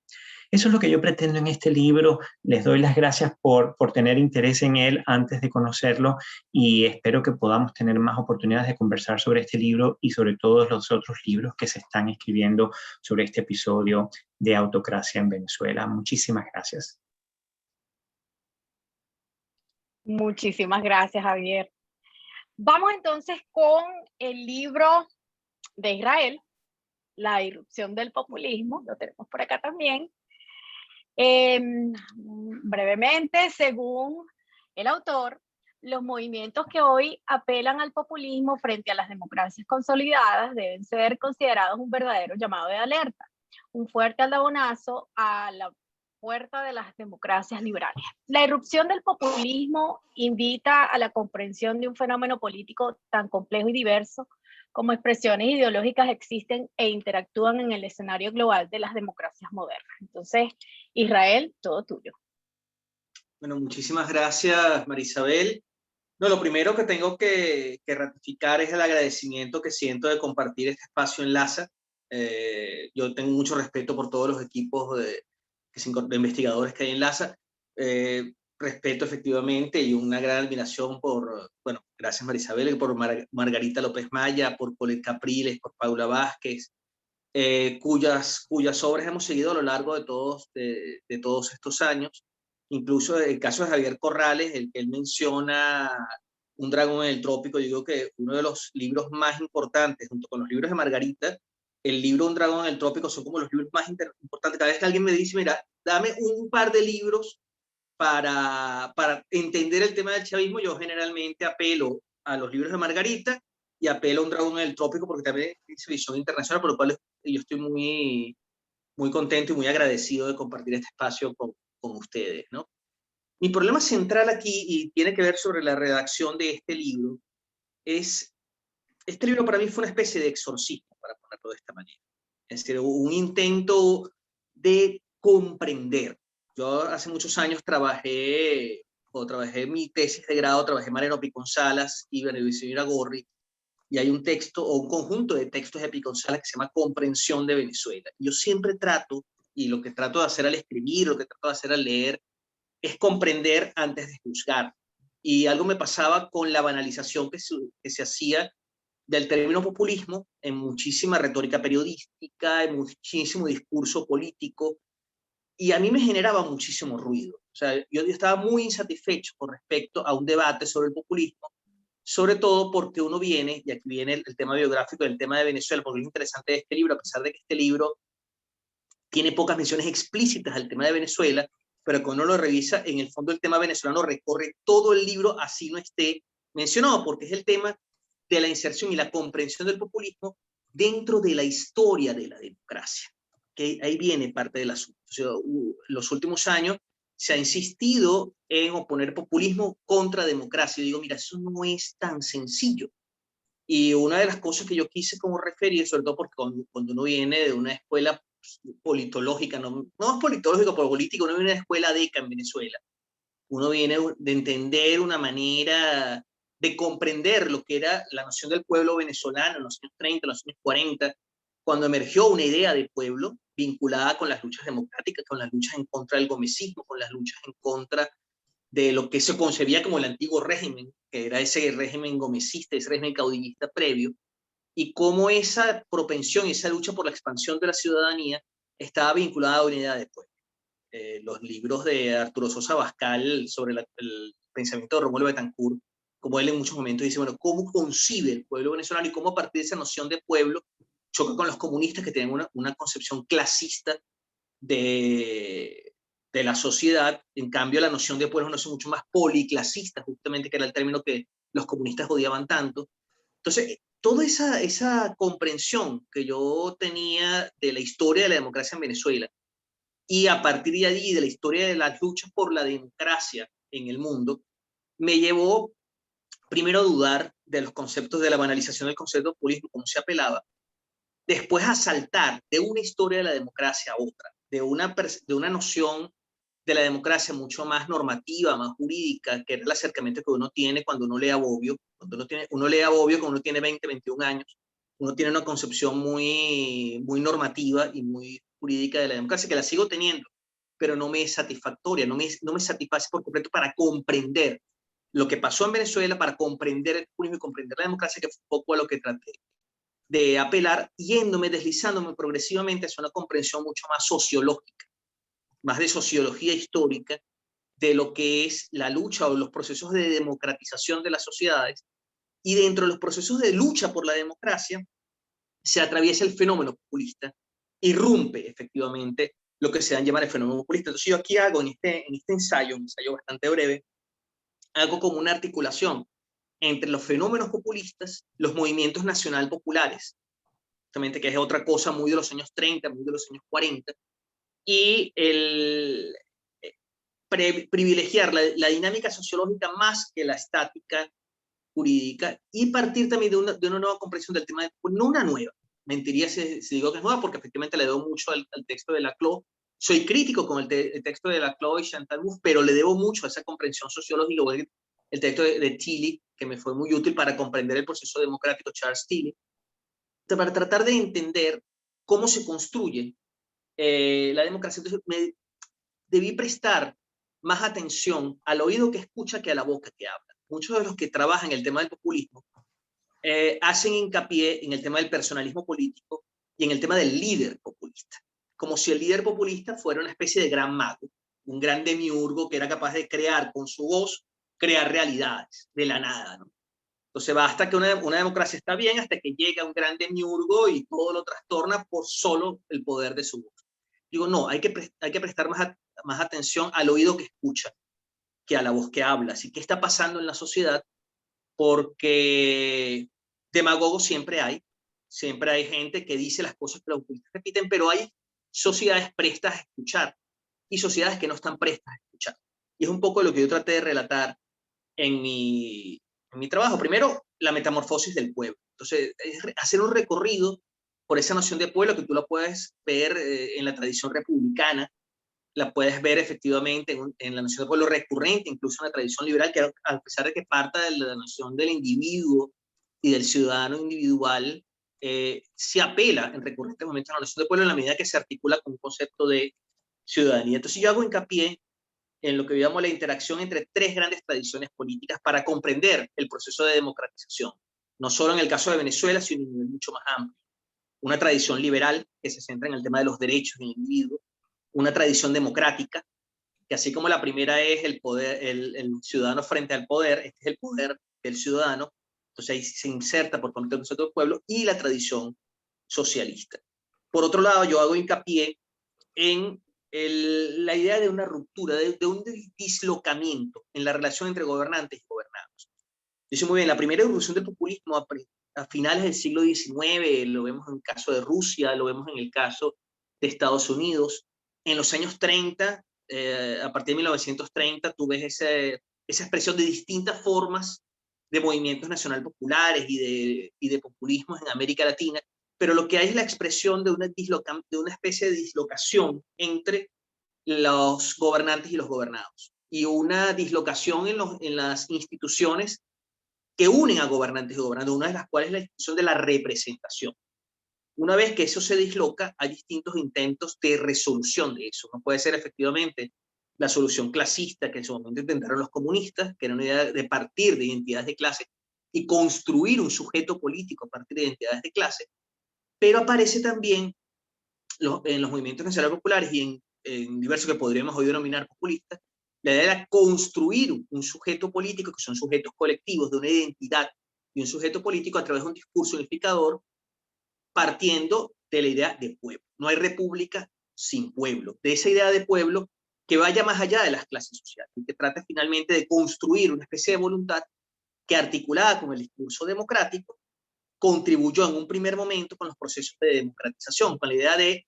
Eso es lo que yo pretendo en este libro. Les doy las gracias por tener interés en él antes de conocerlo, y espero que podamos tener más oportunidades de conversar sobre este libro y sobre todos los otros libros que se están escribiendo sobre este episodio de autocracia en Venezuela. Muchísimas gracias. Muchísimas gracias, Javier. Vamos entonces con el libro de Israel, La irrupción del populismo. Lo tenemos por acá también. Brevemente, según el autor, los movimientos que hoy apelan al populismo frente a las democracias consolidadas deben ser considerados un verdadero llamado de alerta, un fuerte aldabonazo a la puerta de las democracias liberales. La irrupción del populismo invita a la comprensión de un fenómeno político tan complejo y diverso como expresiones ideológicas existen e interactúan en el escenario global de las democracias modernas. Entonces, Israel, todo tuyo. Bueno, muchísimas gracias, Marisabel. No, lo primero que tengo que ratificar es el agradecimiento que siento de compartir este espacio en LASA. Yo tengo mucho respeto por todos los equipos de investigadores que hay en LASA. Respeto efectivamente y una gran admiración por, bueno, gracias Marisabel, por Margarita López Maya, por Colette Capriles, por Paula Vázquez, cuyas obras hemos seguido a lo largo de todos estos años. Incluso el caso de Javier Corrales, el que él menciona, Un dragón en el trópico, yo digo que uno de los libros más importantes, junto con los libros de Margarita, el libro Un dragón en el trópico son como los libros más importantes. Cada vez que alguien me dice, mira, dame un par de libros para entender el tema del chavismo, yo generalmente apelo a los libros de Margarita y apelo a Un dragón en el trópico, porque también es visión internacional, por lo cual yo estoy muy, muy contento y muy agradecido de compartir este espacio con ustedes, ¿no? Mi problema central aquí, y tiene que ver sobre la redacción de este libro, es, este libro para mí fue una especie de exorcismo, para ponerlo de esta manera. Es decir, un intento de comprender. Yo hace muchos años trabajé mi tesis de grado, trabajé Mariano Piconsalas y Benedicto Iragorri, y hay un texto o un conjunto de textos de Piconsalas que se llama Comprensión de Venezuela. Yo siempre trato, y lo que trato de hacer al escribir, lo que trato de hacer al leer, es comprender antes de juzgar. Y algo me pasaba con la banalización que se hacía del término populismo en muchísima retórica periodística, en muchísimo discurso político, y a mí me generaba muchísimo ruido. O sea, yo estaba muy insatisfecho con respecto a un debate sobre el populismo, sobre todo porque uno viene, y aquí viene el tema biográfico del tema de Venezuela, porque es interesante de este libro, a pesar de que este libro tiene pocas menciones explícitas al tema de Venezuela, pero cuando uno lo revisa, en el fondo el tema venezolano recorre todo el libro, así no esté mencionado, porque es el tema de la inserción y la comprensión del populismo dentro de la historia de la democracia. Que ahí viene parte del asunto. O sea, los últimos años se ha insistido en oponer populismo contra democracia. Yo digo, mira, eso no es tan sencillo. Y una de las cosas que yo quise como referir, sobre todo porque cuando uno viene de una escuela politológica, no es politológico, pero político, uno viene de una escuela DECA en Venezuela. Uno viene de entender una manera de comprender lo que era la noción del pueblo venezolano en los años 30, en los años 40, cuando emergió una idea de pueblo vinculada con las luchas democráticas, con las luchas en contra del gomecismo, con las luchas en contra de lo que se concebía como el antiguo régimen, que era ese régimen gomecista, ese régimen caudillista previo, y cómo esa propensión y esa lucha por la expansión de la ciudadanía estaba vinculada a una idea de pueblo. Los libros de Arturo Sosa Bascal sobre el pensamiento de Rómulo Betancourt, como él en muchos momentos dice, bueno, cómo concibe el pueblo venezolano y cómo a partir de esa noción de pueblo choca con los comunistas que tienen una concepción clasista de la sociedad. En cambio, la noción de pueblo es una noción mucho más policlasista, justamente, que era el término que los comunistas odiaban tanto. Entonces, toda esa comprensión que yo tenía de la historia de la democracia en Venezuela, y a partir de allí, de la historia de las luchas por la democracia en el mundo, me llevó primero a dudar de los conceptos de la banalización del concepto de populismo, como se apelaba, después a saltar de una historia de la democracia a otra, de una noción de la democracia mucho más normativa, más jurídica, que era el acercamiento que uno tiene cuando uno lee a Bobbio. Cuando uno lee a Bobbio cuando uno tiene 20, 21 años, uno tiene una concepción muy, muy normativa y muy jurídica de la democracia, que la sigo teniendo, pero no me es satisfactoria, no me satisface por completo para comprender lo que pasó en Venezuela, para comprender el populismo y comprender la democracia, que fue un poco a lo que traté de apelar, deslizándome progresivamente hacia una comprensión mucho más sociológica, más de sociología histórica, de lo que es la lucha o los procesos de democratización de las sociedades, y dentro de los procesos de lucha por la democracia se atraviesa el fenómeno populista, irrumpe efectivamente lo que se da a llamar el fenómeno populista. Entonces yo aquí hago en este ensayo, un ensayo bastante breve, hago como una articulación entre los fenómenos populistas, los movimientos nacional populares, justamente, que es otra cosa muy de los años 30, muy de los años 40, y el privilegiar la dinámica sociológica más que la estática jurídica, y partir también de una nueva comprensión del tema, no una nueva, mentiría si digo que es nueva, porque efectivamente le debo mucho al texto de Laclau. Soy crítico con el texto de Laclau y Chantal Mouffe, pero le debo mucho a esa comprensión sociológica, o el texto de Tilly, que me fue muy útil para comprender el proceso democrático, Charles Tilly, para tratar de entender cómo se construye la democracia. Entonces debí prestar más atención al oído que escucha que a la boca que habla. Muchos de los que trabajan en el tema del populismo hacen hincapié en el tema del personalismo político, y en el tema del líder populista. Como si el líder populista fuera una especie de gran mago, un gran demiurgo que era capaz de crear con su voz, crear realidades de la nada, ¿no? Entonces basta que una democracia está bien hasta que llega un gran demiurgo y todo lo trastorna por solo el poder de su voz. Digo, no, hay que prestar más atención al oído que escucha que a la voz que habla. Así que está pasando en la sociedad, porque demagogos siempre hay gente que dice las cosas que los populistas repiten, pero hay sociedades prestas a escuchar y sociedades que no están prestas a escuchar. Y es un poco lo que yo traté de relatar en mi trabajo. Primero, la metamorfosis del pueblo. Entonces, es hacer un recorrido por esa noción de pueblo que tú la puedes ver en la tradición republicana, la puedes ver efectivamente en la noción de pueblo recurrente, incluso en la tradición liberal, que a pesar de que parta de la noción del individuo y del ciudadano individual, se apela en recurrentes momentos a la noción de pueblo en la medida que se articula con un concepto de ciudadanía. Entonces yo hago hincapié en lo que llamamos la interacción entre tres grandes tradiciones políticas para comprender el proceso de democratización, no solo en el caso de Venezuela, sino en un nivel mucho más amplio. Una tradición liberal que se centra en el tema de los derechos del individuo, una tradición democrática, que así como la primera es el poder, el ciudadano frente al poder, este es el poder del ciudadano, entonces ahí se inserta por completo el concepto del pueblo, y la tradición socialista. Por otro lado, yo hago hincapié en la idea de una ruptura, de un dislocamiento en la relación entre gobernantes y gobernados. Dice muy bien, la primera irrupción del populismo a finales del siglo XIX, lo vemos en el caso de Rusia, lo vemos en el caso de Estados Unidos. En los años 30, a partir de 1930, tú ves esa expresión de distintas formas de movimientos nacional populares y de populismos en América Latina, pero lo que hay es la expresión de una especie de dislocación entre los gobernantes y los gobernados, y una dislocación en las instituciones que unen a gobernantes y gobernados, una de las cuales es la institución de la representación. Una vez que eso se disloca, hay distintos intentos de resolución de eso. No puede ser efectivamente la solución clasista que en su momento intentaron los comunistas, que era una idea de partir de identidades de clase y construir un sujeto político a partir de identidades de clase, pero aparece también en los movimientos nacionales populares y en diversos que podríamos hoy denominar populistas, la idea era construir un sujeto político, que son sujetos colectivos de una identidad y un sujeto político a través de un discurso unificador, partiendo de la idea de pueblo. No hay república sin pueblo. De esa idea de pueblo que vaya más allá de las clases sociales y que trata finalmente de construir una especie de voluntad que, articulada con el discurso democrático, contribuyó en un primer momento con los procesos de democratización, con la idea de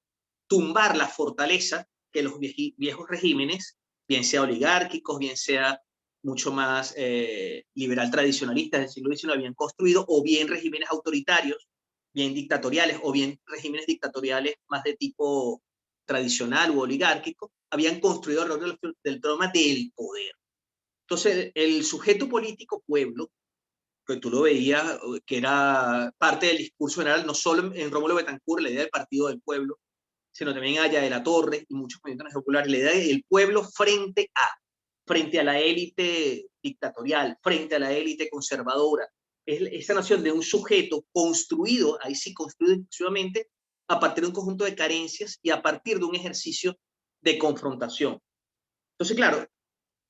tumbar la fortaleza que los viejos regímenes, bien sea oligárquicos, bien sea mucho más liberal tradicionalistas del siglo XIX, habían construido, o bien regímenes autoritarios, bien dictatoriales, o bien regímenes dictatoriales más de tipo tradicional u oligárquico, habían construido alrededor del tema del poder. Entonces, el sujeto político pueblo, que tú lo veías, que era parte del discurso general, no solo en Rómulo Betancourt, la idea del partido del pueblo, sino también Aya de la Torre y muchos movimientos populares, la idea del pueblo frente a la élite dictatorial, frente a la élite conservadora. Es esa noción de un sujeto construido, ahí sí construido exclusivamente, a partir de un conjunto de carencias y a partir de un ejercicio de confrontación. Entonces, claro,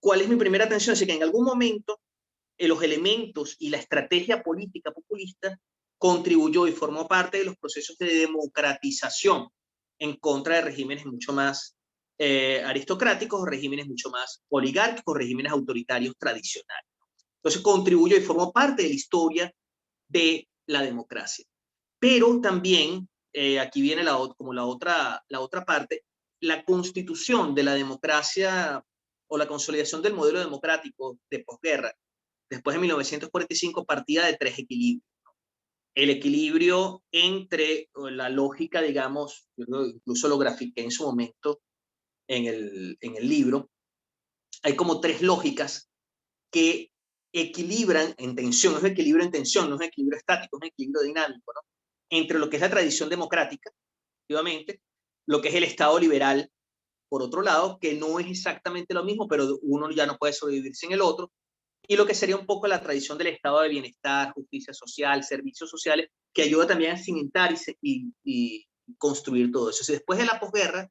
¿cuál es mi primera atención? Es que en algún momento los elementos y la estrategia política populista contribuyó y formó parte de los procesos de democratización en contra de regímenes mucho más aristocráticos, regímenes mucho más oligárquicos, regímenes autoritarios tradicionales. Entonces contribuyó y formó parte de la historia de la democracia. Pero también, aquí viene la otra parte, la constitución de la democracia o la consolidación del modelo democrático de posguerra, después de 1945, partía de tres equilibrios. El equilibrio entre la lógica, digamos, yo incluso lo grafiqué en su momento en el libro, hay como tres lógicas que equilibran en tensión, no es un equilibrio en tensión, no es un equilibrio estático, es un equilibrio dinámico, ¿no? Entre lo que es la tradición democrática, efectivamente, lo que es el Estado liberal, por otro lado, que no es exactamente lo mismo, pero uno ya no puede sobrevivir sin el otro, y lo que sería un poco la tradición del estado de bienestar, justicia social, servicios sociales, que ayuda también a cimentar y construir todo eso. Después de la posguerra,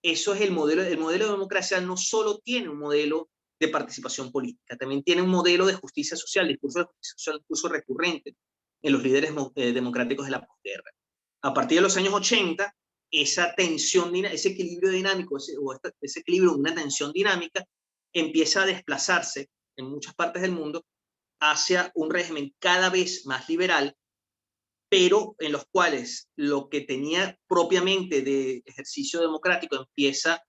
eso es el modelo de democracia no solo tiene un modelo de participación política, también tiene un modelo de justicia social, discurso de justicia social, discurso recurrente en los líderes democráticos de la posguerra. A partir de los años 80, esa tensión, ese equilibrio dinámico, ese equilibrio, una tensión dinámica, empieza a desplazarse en muchas partes del mundo hacia un régimen cada vez más liberal, pero en los cuales lo que tenía propiamente de ejercicio democrático empieza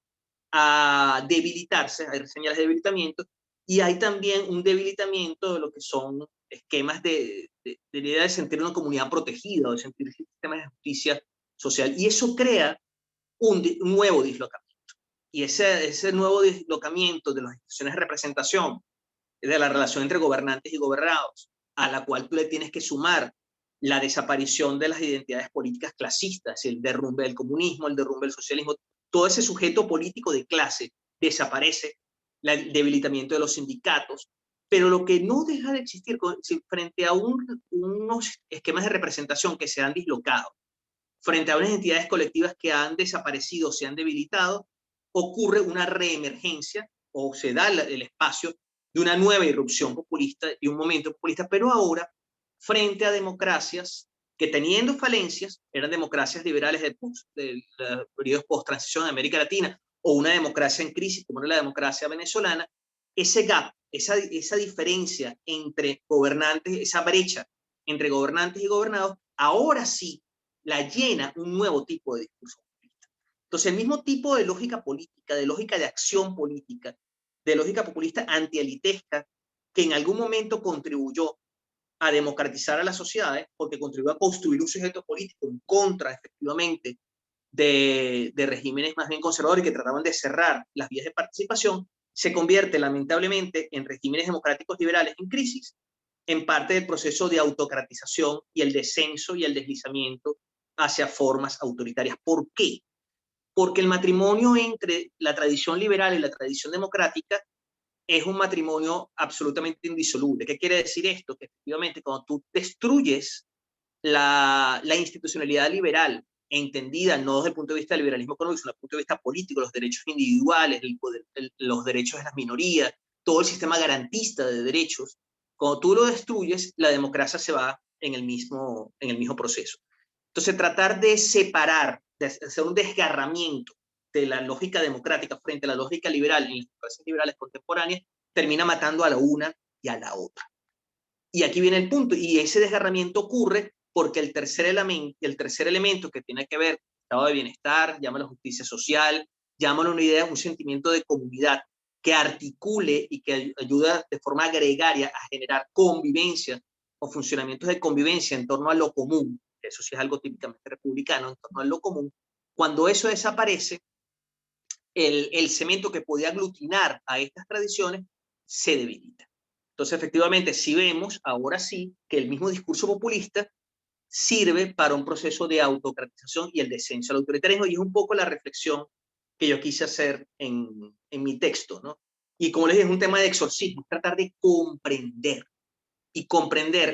a debilitarse, hay señales de debilitamiento, y hay también un debilitamiento de lo que son esquemas de la idea de sentir una comunidad protegida, o de sentir sistemas de justicia social, y eso crea un nuevo dislocamiento. Y ese nuevo dislocamiento de las instituciones de representación, de la relación entre gobernantes y gobernados, a la cual tú le tienes que sumar la desaparición de las identidades políticas clasistas, el derrumbe del comunismo, el derrumbe del socialismo, todo ese sujeto político de clase desaparece, el debilitamiento de los sindicatos, pero lo que no deja de existir frente a unos esquemas de representación que se han dislocado, frente a unas entidades colectivas que han desaparecido, se han debilitado, ocurre una reemergencia o se da el espacio de una nueva irrupción populista y un momento populista, pero ahora frente a democracias que teniendo falencias, eran democracias liberales del periodo post-transición de América Latina, o una democracia en crisis como era la democracia venezolana, ese gap, esa diferencia entre gobernantes, esa brecha entre gobernantes y gobernados, ahora sí la llena un nuevo tipo de discurso populista. Entonces, el mismo tipo de lógica política, de lógica de acción política, de lógica populista antielitesca, que en algún momento contribuyó a democratizar a las sociedades, porque contribuyó a construir un sujeto político en contra, efectivamente, de regímenes más bien conservadores que trataban de cerrar las vías de participación, se convierte lamentablemente en regímenes democráticos liberales en crisis, en parte del proceso de autocratización y el descenso y el deslizamiento hacia formas autoritarias. ¿Por qué? Porque el matrimonio entre la tradición liberal y la tradición democrática es un matrimonio absolutamente indisoluble. ¿Qué quiere decir esto? Que efectivamente cuando tú destruyes la institucionalidad liberal, entendida no desde el punto de vista del liberalismo económico, sino desde el punto de vista político, los derechos individuales, los derechos de las minorías, todo el sistema garantista de derechos, cuando tú lo destruyes, la democracia se va en el mismo proceso. Entonces, tratar de separar, de hacer un desgarramiento de la lógica democrática frente a la lógica liberal en las democracias liberales contemporáneas, termina matando a la una y a la otra. Y aquí viene el punto, y ese desgarramiento ocurre porque el tercer elemento que tiene que ver con el estado de bienestar, llámalo justicia social, llámalo una idea, un sentimiento de comunidad que articule y que ayuda de forma gregaria a generar convivencia o funcionamientos de convivencia en torno a lo común, que eso sí es algo típicamente republicano, en torno a lo común. Cuando eso desaparece, el cemento que podía aglutinar a estas tradiciones se debilita. Entonces, efectivamente, sí vemos, ahora sí, que el mismo discurso populista sirve para un proceso de autocratización y el descenso al autoritarismo, y es un poco la reflexión que yo quise hacer en mi texto, ¿no? Y como les dije, es un tema de exorcismo, tratar de comprender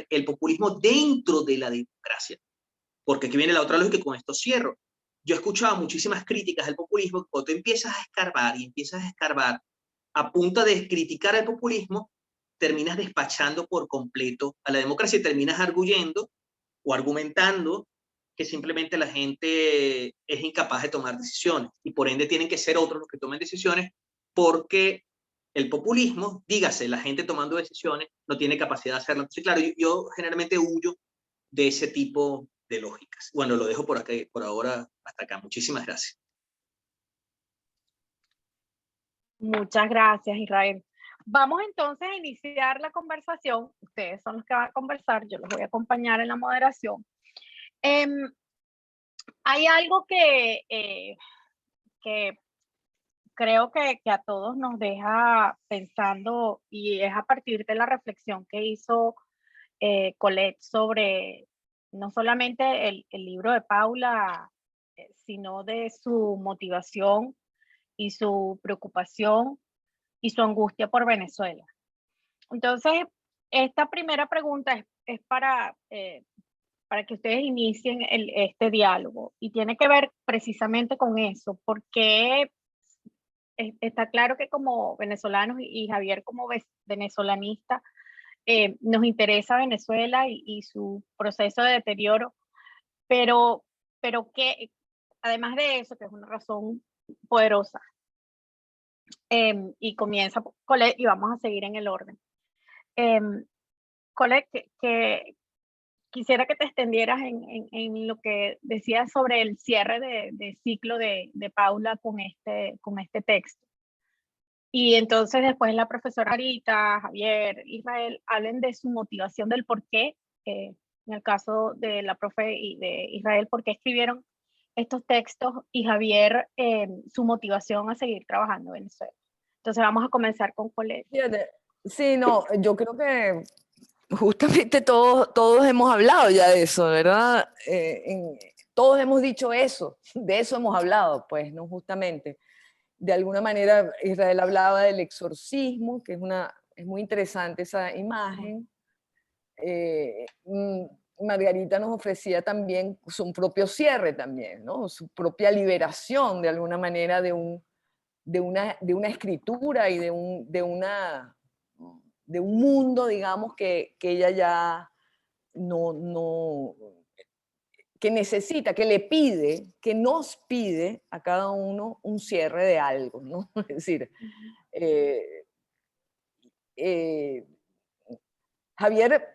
el populismo dentro de la democracia. Porque aquí viene la otra lógica y con esto cierro. Yo he escuchado muchísimas críticas al populismo, cuando tú empiezas a escarbar a punta de criticar al populismo, terminas despachando por completo a la democracia y terminas arguyendo o argumentando que simplemente la gente es incapaz de tomar decisiones y por ende tienen que ser otros los que tomen decisiones porque el populismo, dígase, la gente tomando decisiones, no tiene capacidad de hacerlo. Entonces, claro, yo generalmente huyo de ese tipo de lógicas. Bueno, lo dejo por acá, por ahora, hasta acá. Muchísimas gracias. Muchas gracias, Israel. Vamos entonces a iniciar la conversación. Ustedes son los que van a conversar, yo los voy a acompañar en la moderación. Hay algo que creo que a todos nos deja pensando y es a partir de la reflexión que hizo Colette sobre no solamente el libro de Paula, sino de su motivación y su preocupación y su angustia por Venezuela. Entonces, esta primera pregunta es para para que ustedes inicien este diálogo. Y tiene que ver precisamente con eso, porque está claro que como venezolanos y Javier como venezolanista, nos interesa Venezuela y su proceso de deterioro, pero que además de eso, que es una razón poderosa, y comienza, Colette, y vamos a seguir en el orden. Colette, que quisiera que te extendieras en lo que decías sobre el cierre de ciclo de Paula con este texto. Y entonces después la profesora Rita, Javier, Israel, hablen de su motivación del por qué, en el caso de la profe y de Israel, por qué escribieron estos textos, y Javier, su motivación a seguir trabajando en Venezuela. Entonces vamos a comenzar con Colette. Fíjate, sí, no, yo creo que justamente todos hemos hablado ya de eso, ¿verdad? Todos hemos dicho eso, de eso hemos hablado, pues, ¿no? Justamente. De alguna manera, Israel hablaba del exorcismo, que es muy interesante esa imagen. Margarita nos ofrecía también su propio cierre también, ¿no? Su propia liberación, de alguna manera, de una escritura y de un mundo, digamos, que ella ya que necesita, que le pide, que nos pide a cada uno un cierre de algo, ¿no? Es decir, Javier,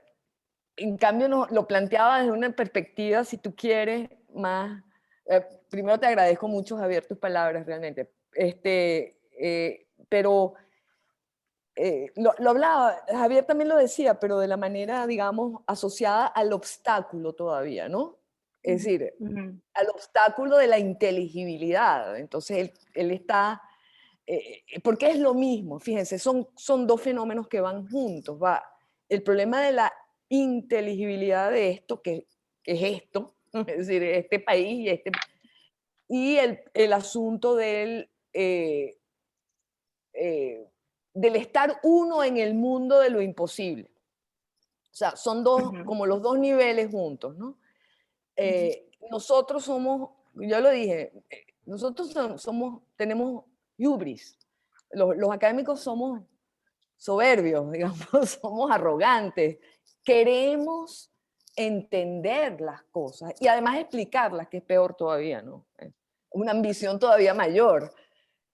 en cambio, lo planteaba desde una perspectiva, si tú quieres, más... primero te agradezco mucho, Javier, tus palabras, realmente. Pero lo hablaba, Javier también lo decía, pero de la manera, digamos, asociada al obstáculo todavía, ¿no? Es decir, al obstáculo de la inteligibilidad. Entonces, él está... porque es lo mismo, fíjense, son dos fenómenos que van juntos. El problema de la inteligibilidad de esto, que es esto, es decir, este país y el asunto del estar uno en el mundo de lo imposible. O sea, son como los dos niveles juntos, ¿no? Nosotros somos, yo lo dije, nosotros tenemos hubris. Los académicos somos soberbios, digamos, somos arrogantes. Queremos entender las cosas y además explicarlas, que es peor todavía, ¿no? Una ambición todavía mayor.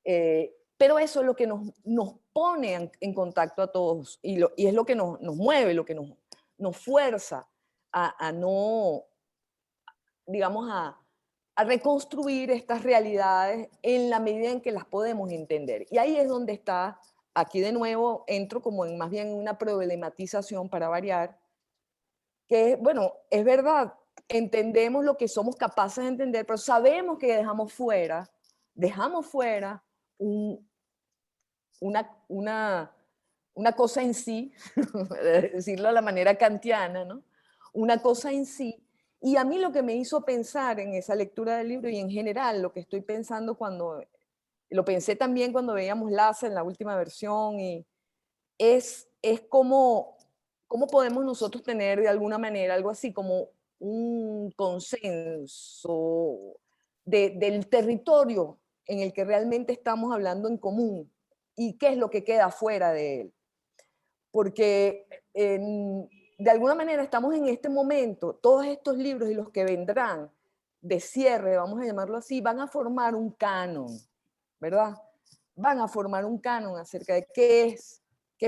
Pero eso es lo que nos pone en contacto a todos y es lo que nos mueve, lo que nos fuerza a no, digamos, a reconstruir estas realidades en la medida en que las podemos entender. Y ahí es donde está, aquí de nuevo entro como en más bien una problematización para variar, que bueno, es verdad, entendemos lo que somos capaces de entender, pero sabemos que dejamos fuera una cosa en sí, decirlo de la manera kantiana, ¿no? Una cosa en sí. Y a mí lo que me hizo pensar en esa lectura del libro y en general lo que estoy pensando lo pensé también cuando veíamos Laza en la última versión, y es cómo podemos nosotros tener de alguna manera algo así como un consenso del territorio en el que realmente estamos hablando en común y qué es lo que queda fuera de él. Porque de alguna manera estamos en este momento, todos estos libros y los que vendrán de cierre, vamos a llamarlo así, van a formar un canon, ¿verdad? Van a formar un canon acerca de qué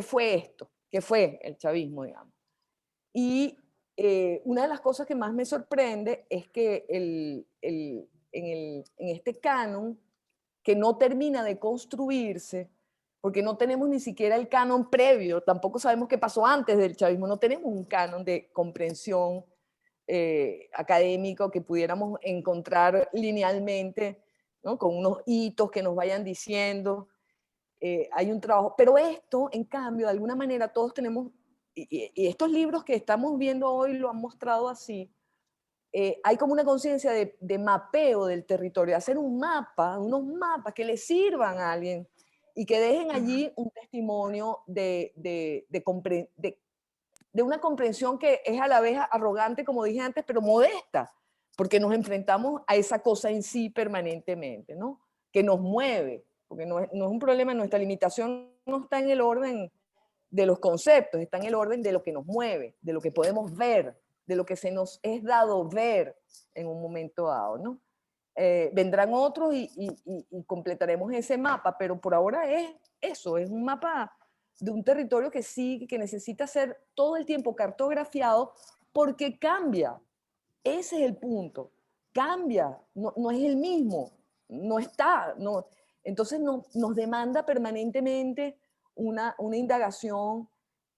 fue esto, qué fue el chavismo, digamos. Y una de las cosas que más me sorprende es que en este canon, que no termina de construirse, porque no tenemos ni siquiera el canon previo, tampoco sabemos qué pasó antes del chavismo, no tenemos un canon de comprensión académico que pudiéramos encontrar linealmente, ¿no? Con unos hitos que nos vayan diciendo. Hay un trabajo, pero esto, en cambio, de alguna manera todos tenemos, y estos libros que estamos viendo hoy lo han mostrado así, hay como una conciencia de mapeo del territorio, hacer unos mapas que le sirvan a alguien y que dejen allí un testimonio de de una comprensión que es a la vez arrogante, como dije antes, pero modesta, porque nos enfrentamos a esa cosa en sí permanentemente, ¿no? Que nos mueve, porque no es un problema, nuestra limitación no está en el orden de los conceptos, está en el orden de lo que nos mueve, de lo que podemos ver, de lo que se nos es dado ver en un momento dado, ¿no? Vendrán otros y completaremos ese mapa, pero por ahora es eso, es un mapa de un territorio que sí, que necesita ser todo el tiempo cartografiado porque cambia. Ese es el punto. Cambia, no es el mismo, no está. No. Entonces nos demanda permanentemente una indagación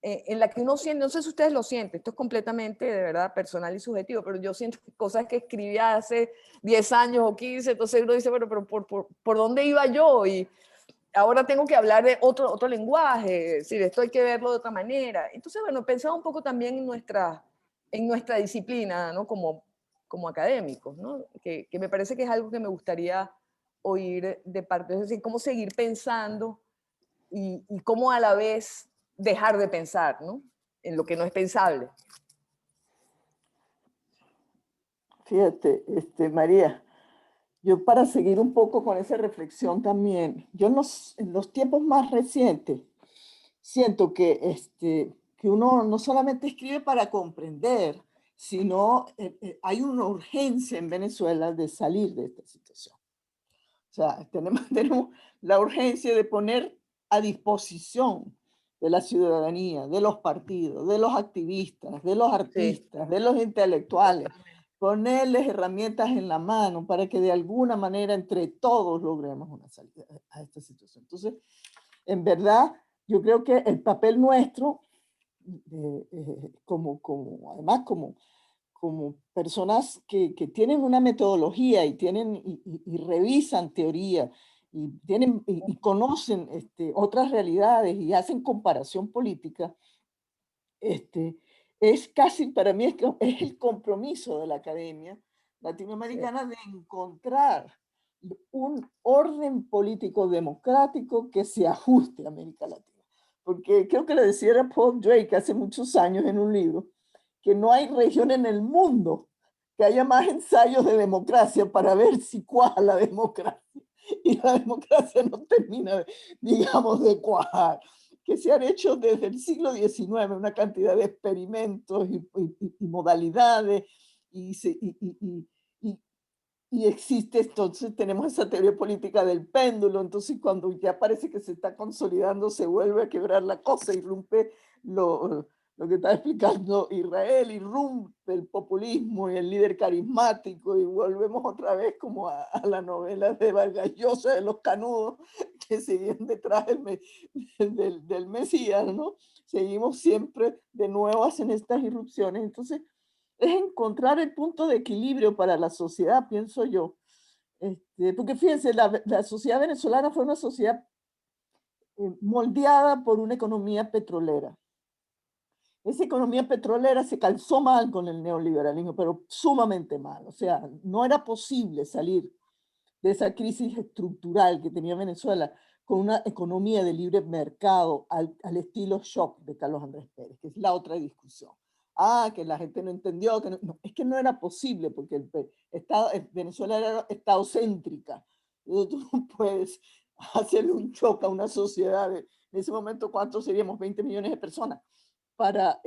en la que uno siente, no sé si ustedes lo sienten, esto es completamente de verdad personal y subjetivo, pero yo siento cosas que escribí hace 10 años o 15, entonces uno dice, bueno, pero ¿por dónde iba yo? Y ahora tengo que hablar de otro lenguaje, es decir, esto hay que verlo de otra manera. Entonces, bueno, pensaba un poco también en nuestra disciplina, ¿no? Como académicos, ¿no? Que me parece que es algo que me gustaría oír de parte, es decir, cómo seguir pensando y cómo a la vez dejar de pensar, ¿no? En lo que no es pensable. Fíjate, María, yo para seguir un poco con esa reflexión también, yo en los tiempos más recientes siento que uno no solamente escribe para comprender, sino hay una urgencia en Venezuela de salir de esta situación. O sea, tenemos la urgencia de poner a disposición de la ciudadanía, de los partidos, de los activistas, de los artistas, de los intelectuales, ponerles herramientas en la mano para que de alguna manera entre todos logremos una salida a esta situación. Entonces, en verdad, yo creo que el papel nuestro, además como personas que tienen una metodología y revisan teoría y conocen otras realidades y hacen comparación política, es casi para mí es el compromiso de la academia latinoamericana de encontrar un orden político democrático que se ajuste a América Latina. Porque creo que le decía Paul Drake hace muchos años en un libro, que no hay región en el mundo que haya más ensayos de democracia para ver si cuaja la democracia. Y la democracia no termina, digamos, de cuajar. Que se han hecho desde el siglo XIX una cantidad de experimentos y modalidades y existe, entonces tenemos esa teoría política del péndulo, entonces cuando ya parece que se está consolidando, se vuelve a quebrar la cosa, irrumpe lo que está explicando Israel, irrumpe el populismo y el líder carismático y volvemos otra vez como a la novela de Vargas Llosa de los canudos que seguían detrás del Mesías, ¿no? Seguimos siempre de nuevo hacen estas irrupciones, entonces es encontrar el punto de equilibrio para la sociedad, pienso yo. Porque fíjense, la sociedad venezolana fue una sociedad moldeada por una economía petrolera. Esa economía petrolera se calzó mal con el neoliberalismo, pero sumamente mal. O sea, no era posible salir de esa crisis estructural que tenía Venezuela con una economía de libre mercado al estilo shock de Carlos Andrés Pérez, que es la otra discusión. Que la gente no entendió, es que no era posible porque Venezuela era estadocéntrica. Tú no puedes hacerle un shock a una sociedad en ese momento, ¿cuántos seríamos? 20 millones de personas para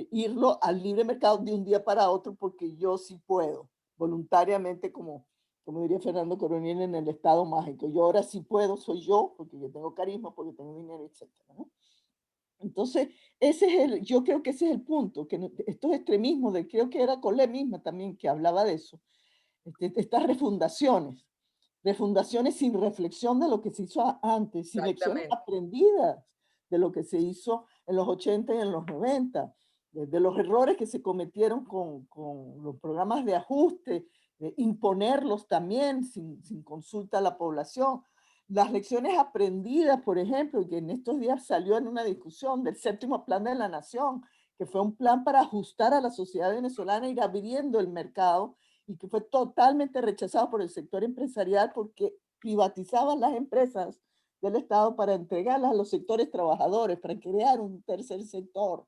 irlo al libre mercado de un día para otro porque yo sí puedo, voluntariamente como diría Fernando Coronel en El Estado Mágico. Yo ahora sí puedo, soy yo, porque yo tengo carisma, porque tengo dinero, etc. ¿no? Entonces, yo creo que ese es el punto, que estos extremismos, creo que era Colette misma también que hablaba de eso, estas refundaciones sin reflexión de lo que se hizo antes, sin lecciones aprendidas de lo que se hizo en los 80 y en los 90, de los errores que se cometieron con los programas de ajuste, imponerlos también sin consulta a la población. Las lecciones aprendidas, por ejemplo, que en estos días salió en una discusión del séptimo plan de la nación, que fue un plan para ajustar a la sociedad venezolana, ir abriendo el mercado, y que fue totalmente rechazado por el sector empresarial porque privatizaban las empresas del Estado para entregarlas a los sectores trabajadores, para crear un tercer sector.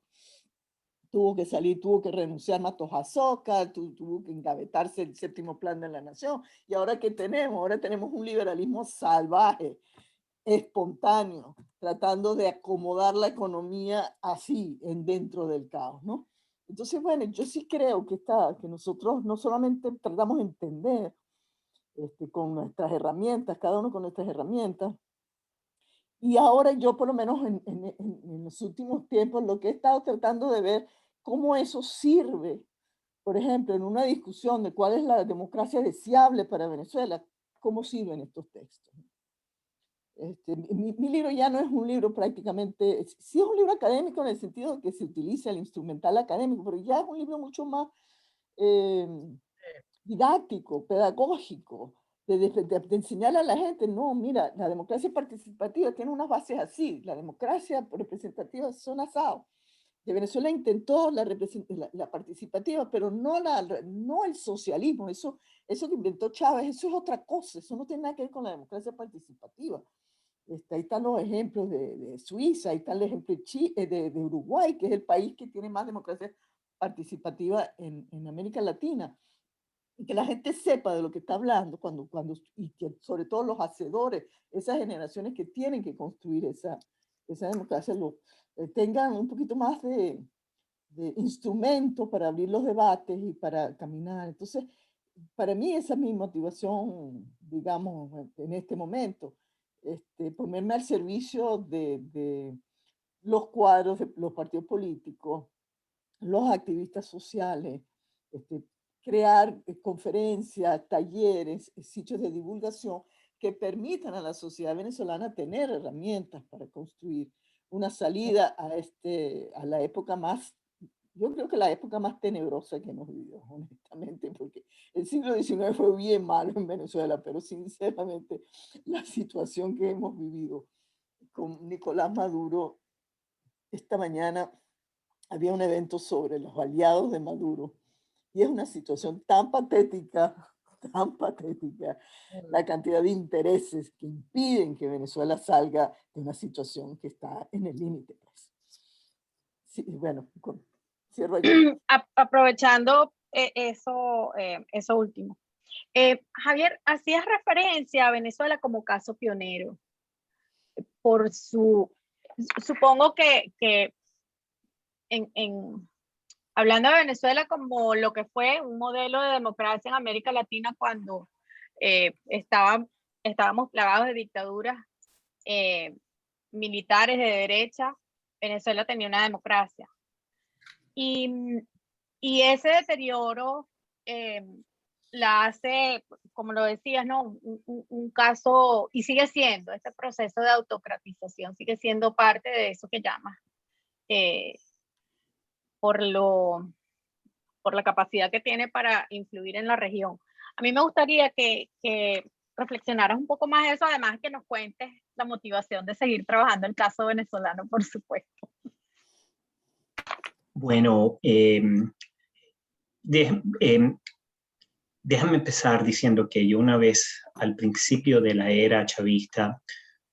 tuvo que salir, tuvo que renunciar Matojasoca, tuvo que engavetarse el 7º Plan de la Nación. ¿Y ahora qué tenemos? Ahora tenemos un liberalismo salvaje, espontáneo, tratando de acomodar la economía así, dentro del caos, ¿no? Entonces, bueno, yo sí creo que nosotros no solamente tratamos de entender con nuestras herramientas, cada uno con nuestras herramientas, y ahora yo por lo menos en los últimos tiempos lo que he estado tratando de ver cómo eso sirve, por ejemplo, en una discusión de cuál es la democracia deseable para Venezuela, cómo sirven estos textos. Mi libro ya no es un libro prácticamente, sí es un libro académico en el sentido de que se utiliza el instrumental académico, pero ya es un libro mucho más didáctico, pedagógico, de enseñar a la gente, no, mira, la democracia participativa tiene unas bases así, la democracia representativa son asados. De Venezuela intentó la participativa, pero no el socialismo, eso que inventó Chávez, eso es otra cosa, eso no tiene nada que ver con la democracia participativa. Ahí están los ejemplos de Suiza, ahí está el ejemplo de Uruguay, que es el país que tiene más democracia participativa en América Latina. Y que la gente sepa de lo que está hablando, y que sobre todo los hacedores, esas generaciones que tienen que construir esa democracia, tengan un poquito más de instrumento para abrir los debates y para caminar. Entonces, para mí esa es mi motivación, digamos, en este momento. Ponerme al servicio de los cuadros de los partidos políticos, los activistas sociales, crear conferencias, talleres, sitios de divulgación que permitan a la sociedad venezolana tener herramientas para construir una salida a la época más, yo creo que la época más tenebrosa que hemos vivido, honestamente, porque el siglo XIX fue bien malo en Venezuela, pero sinceramente la situación que hemos vivido con Nicolás Maduro, esta mañana había un evento sobre los aliados de Maduro y es una situación tan patética, la cantidad de intereses que impiden que Venezuela salga de una situación que está en el límite. Pues. Sí, bueno, cierro aquí. Aprovechando eso último. Javier, hacías referencia a Venezuela como caso pionero por supongo que hablando de Venezuela como lo que fue un modelo de democracia en América Latina cuando estábamos plagados de dictaduras militares de derecha, Venezuela tenía una democracia. Y ese deterioro la hace, como lo decías, ¿no? Un caso, y sigue siendo, este proceso de autocratización sigue siendo parte de eso que llamas, por la capacidad que tiene para influir en la región. A mí me gustaría que reflexionaras un poco más de eso, además que nos cuentes la motivación de seguir trabajando el caso venezolano, por supuesto. Bueno, déjame empezar diciendo que yo una vez al principio de la era chavista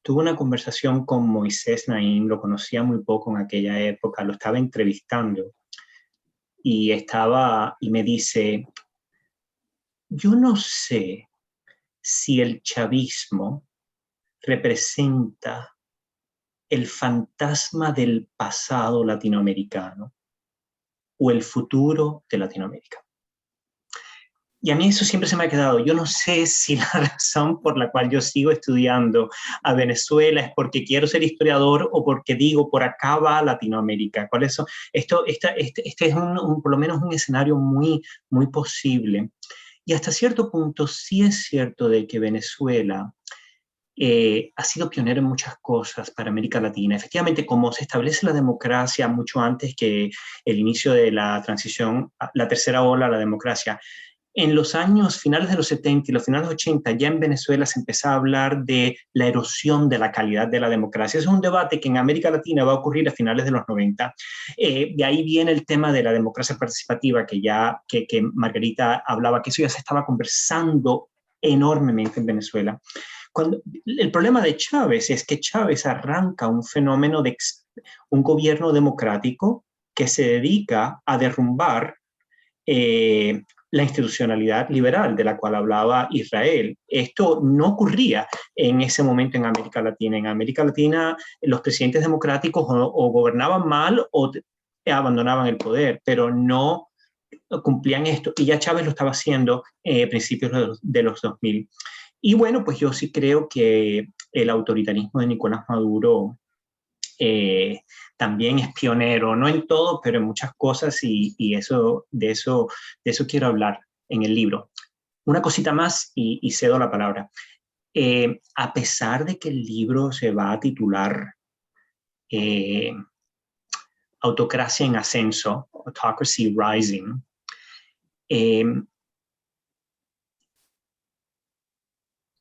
tuve una conversación con Moisés Naim, lo conocía muy poco en aquella época, lo estaba entrevistando y me dice, yo no sé si el chavismo representa el fantasma del pasado latinoamericano o el futuro de Latinoamérica. Y a mí eso siempre se me ha quedado. Yo no sé si la razón por la cual yo sigo estudiando a Venezuela es porque quiero ser historiador o porque digo, por acá va Latinoamérica. ¿Cuáles son? Este es por lo menos un escenario muy, muy posible. Y hasta cierto punto sí es cierto de que Venezuela ha sido pionero en muchas cosas para América Latina. Efectivamente, como se establece la democracia mucho antes que el inicio de la transición, la tercera ola a la democracia, en los años finales de los 70 y los finales de los 80, ya en Venezuela se empezaba a hablar de la erosión de la calidad de la democracia. Es un debate que en América Latina va a ocurrir a finales de los 90. De ahí viene el tema de la democracia participativa, que Margarita hablaba, que eso ya se estaba conversando enormemente en Venezuela. El problema de Chávez es que Chávez arranca un fenómeno de un gobierno democrático que se dedica a derrumbar la institucionalidad liberal de la cual hablaba Israel. Esto no ocurría en ese momento en América Latina. En América Latina los presidentes democráticos o gobernaban mal o abandonaban el poder, pero no cumplían esto. Y ya Chávez lo estaba haciendo a principios de los 2000. Y bueno, pues yo sí creo que el autoritarismo de Nicolás Maduro también es pionero, no en todo, pero en muchas cosas, y de eso quiero hablar en el libro. Una cosita más y cedo la palabra. A pesar de que el libro se va a titular Autocracia en Ascenso, Autocracy Rising,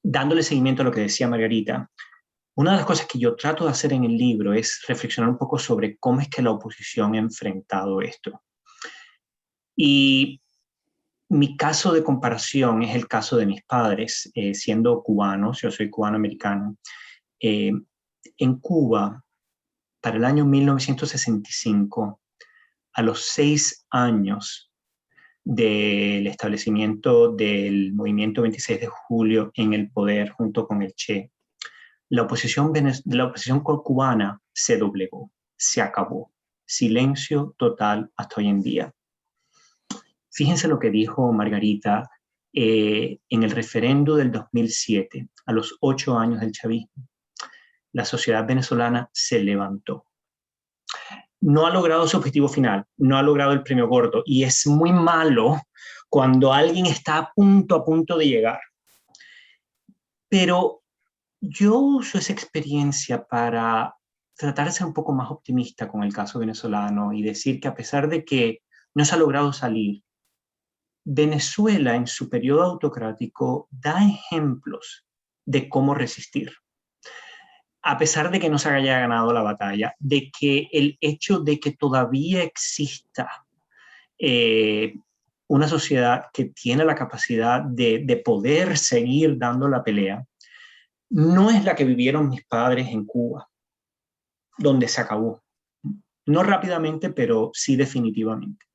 dándole seguimiento a lo que decía Margarita, una de las cosas que yo trato de hacer en el libro es reflexionar un poco sobre cómo es que la oposición ha enfrentado esto. Y mi caso de comparación es el caso de mis padres, siendo cubanos, yo soy cubano-americano. En Cuba, para el año 1965, a los 6 años del establecimiento del movimiento 26 de julio en el poder junto con el Che, la oposición cubana se doblegó, se acabó. Silencio total hasta hoy en día. Fíjense lo que dijo Margarita en el referendo del 2007, a los 8 años del chavismo. La sociedad venezolana se levantó. No ha logrado su objetivo final, no ha logrado el premio gordo, y es muy malo cuando alguien está a punto de llegar. Pero yo uso esa experiencia para tratar de ser un poco más optimista con el caso venezolano y decir que a pesar de que no se ha logrado salir, Venezuela en su periodo autocrático da ejemplos de cómo resistir. A pesar de que no se haya ganado la batalla, de que el hecho de que todavía exista una sociedad que tiene la capacidad de poder seguir dando la pelea, no es la que vivieron mis padres en Cuba, donde se acabó. No rápidamente, pero sí definitivamente.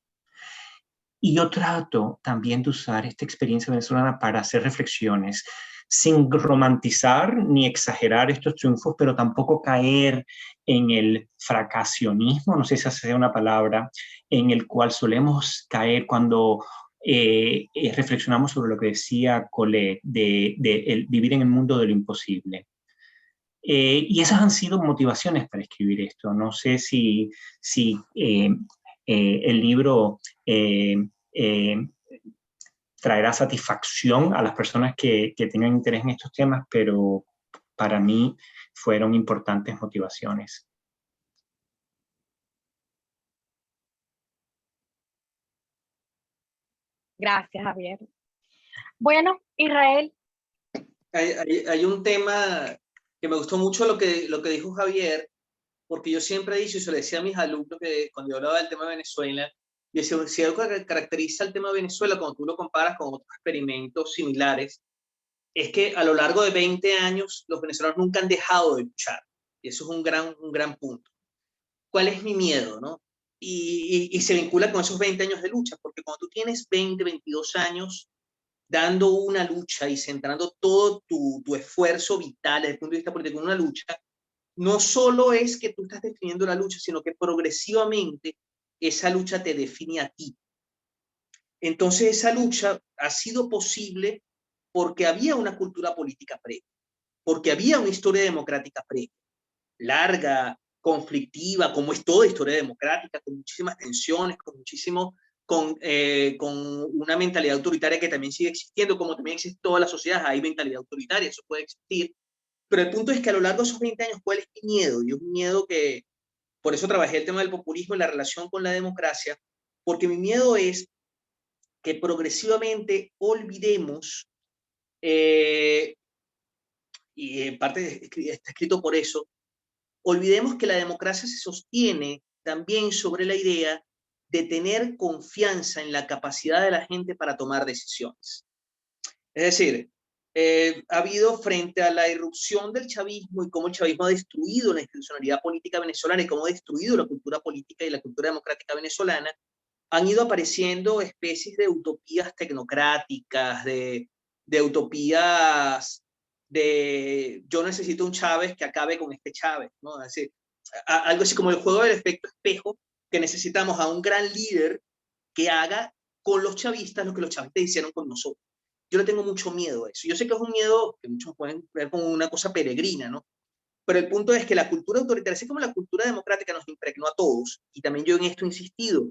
Y yo trato también de usar esta experiencia venezolana para hacer reflexiones, sin romantizar ni exagerar estos triunfos, pero tampoco caer en el fracasionismo, no sé si esa sea una palabra, en el cual solemos caer cuando reflexionamos sobre lo que decía Colette, de vivir en el mundo de lo imposible. Y esas han sido motivaciones para escribir esto. No sé si el libro traerá satisfacción a las personas que tengan interés en estos temas, pero para mí fueron importantes motivaciones. Gracias, Javier. Bueno, Israel. Hay un tema que me gustó mucho lo que dijo Javier, porque yo siempre he dicho, y se lo decía a mis alumnos que cuando yo hablaba del tema de Venezuela, y decía, si algo que caracteriza el tema de Venezuela cuando tú lo comparas con otros experimentos similares, es que a lo largo de 20 años los venezolanos nunca han dejado de luchar. Y eso es un gran punto. ¿Cuál es mi miedo, no? Y se vincula con esos 20 años de lucha, porque cuando tú tienes 20, 22 años dando una lucha y centrando todo tu esfuerzo vital desde el punto de vista político en una lucha, no solo es que tú estás definiendo la lucha, sino que progresivamente esa lucha te define a ti. Entonces esa lucha ha sido posible porque había una cultura política previa, porque había una historia democrática previa, larga, conflictiva, como es toda historia democrática, con muchísimas tensiones, con una mentalidad autoritaria que también sigue existiendo, como también existe en todas las sociedades, hay mentalidad autoritaria, eso puede existir. Pero el punto es que a lo largo de esos 20 años, ¿cuál es mi miedo? Y es un miedo que, por eso trabajé el tema del populismo y la relación con la democracia, porque mi miedo es que progresivamente olvidemos, y en parte está escrito por eso, olvidemos que la democracia se sostiene también sobre la idea de tener confianza en la capacidad de la gente para tomar decisiones. Es decir, ha habido frente a la irrupción del chavismo y cómo el chavismo ha destruido la institucionalidad política venezolana y cómo ha destruido la cultura política y la cultura democrática venezolana, han ido apareciendo especies de utopías tecnocráticas, de utopías de yo necesito un Chávez que acabe con este Chávez, ¿no? Así, algo así como el juego del efecto espejo, que necesitamos a un gran líder que haga con los chavistas lo que los chavistas hicieron con nosotros. Yo le tengo mucho miedo a eso. Yo sé que es un miedo que muchos pueden ver como una cosa peregrina, ¿no? Pero el punto es que la cultura autoritaria, así como la cultura democrática nos impregnó a todos, y también yo en esto he insistido,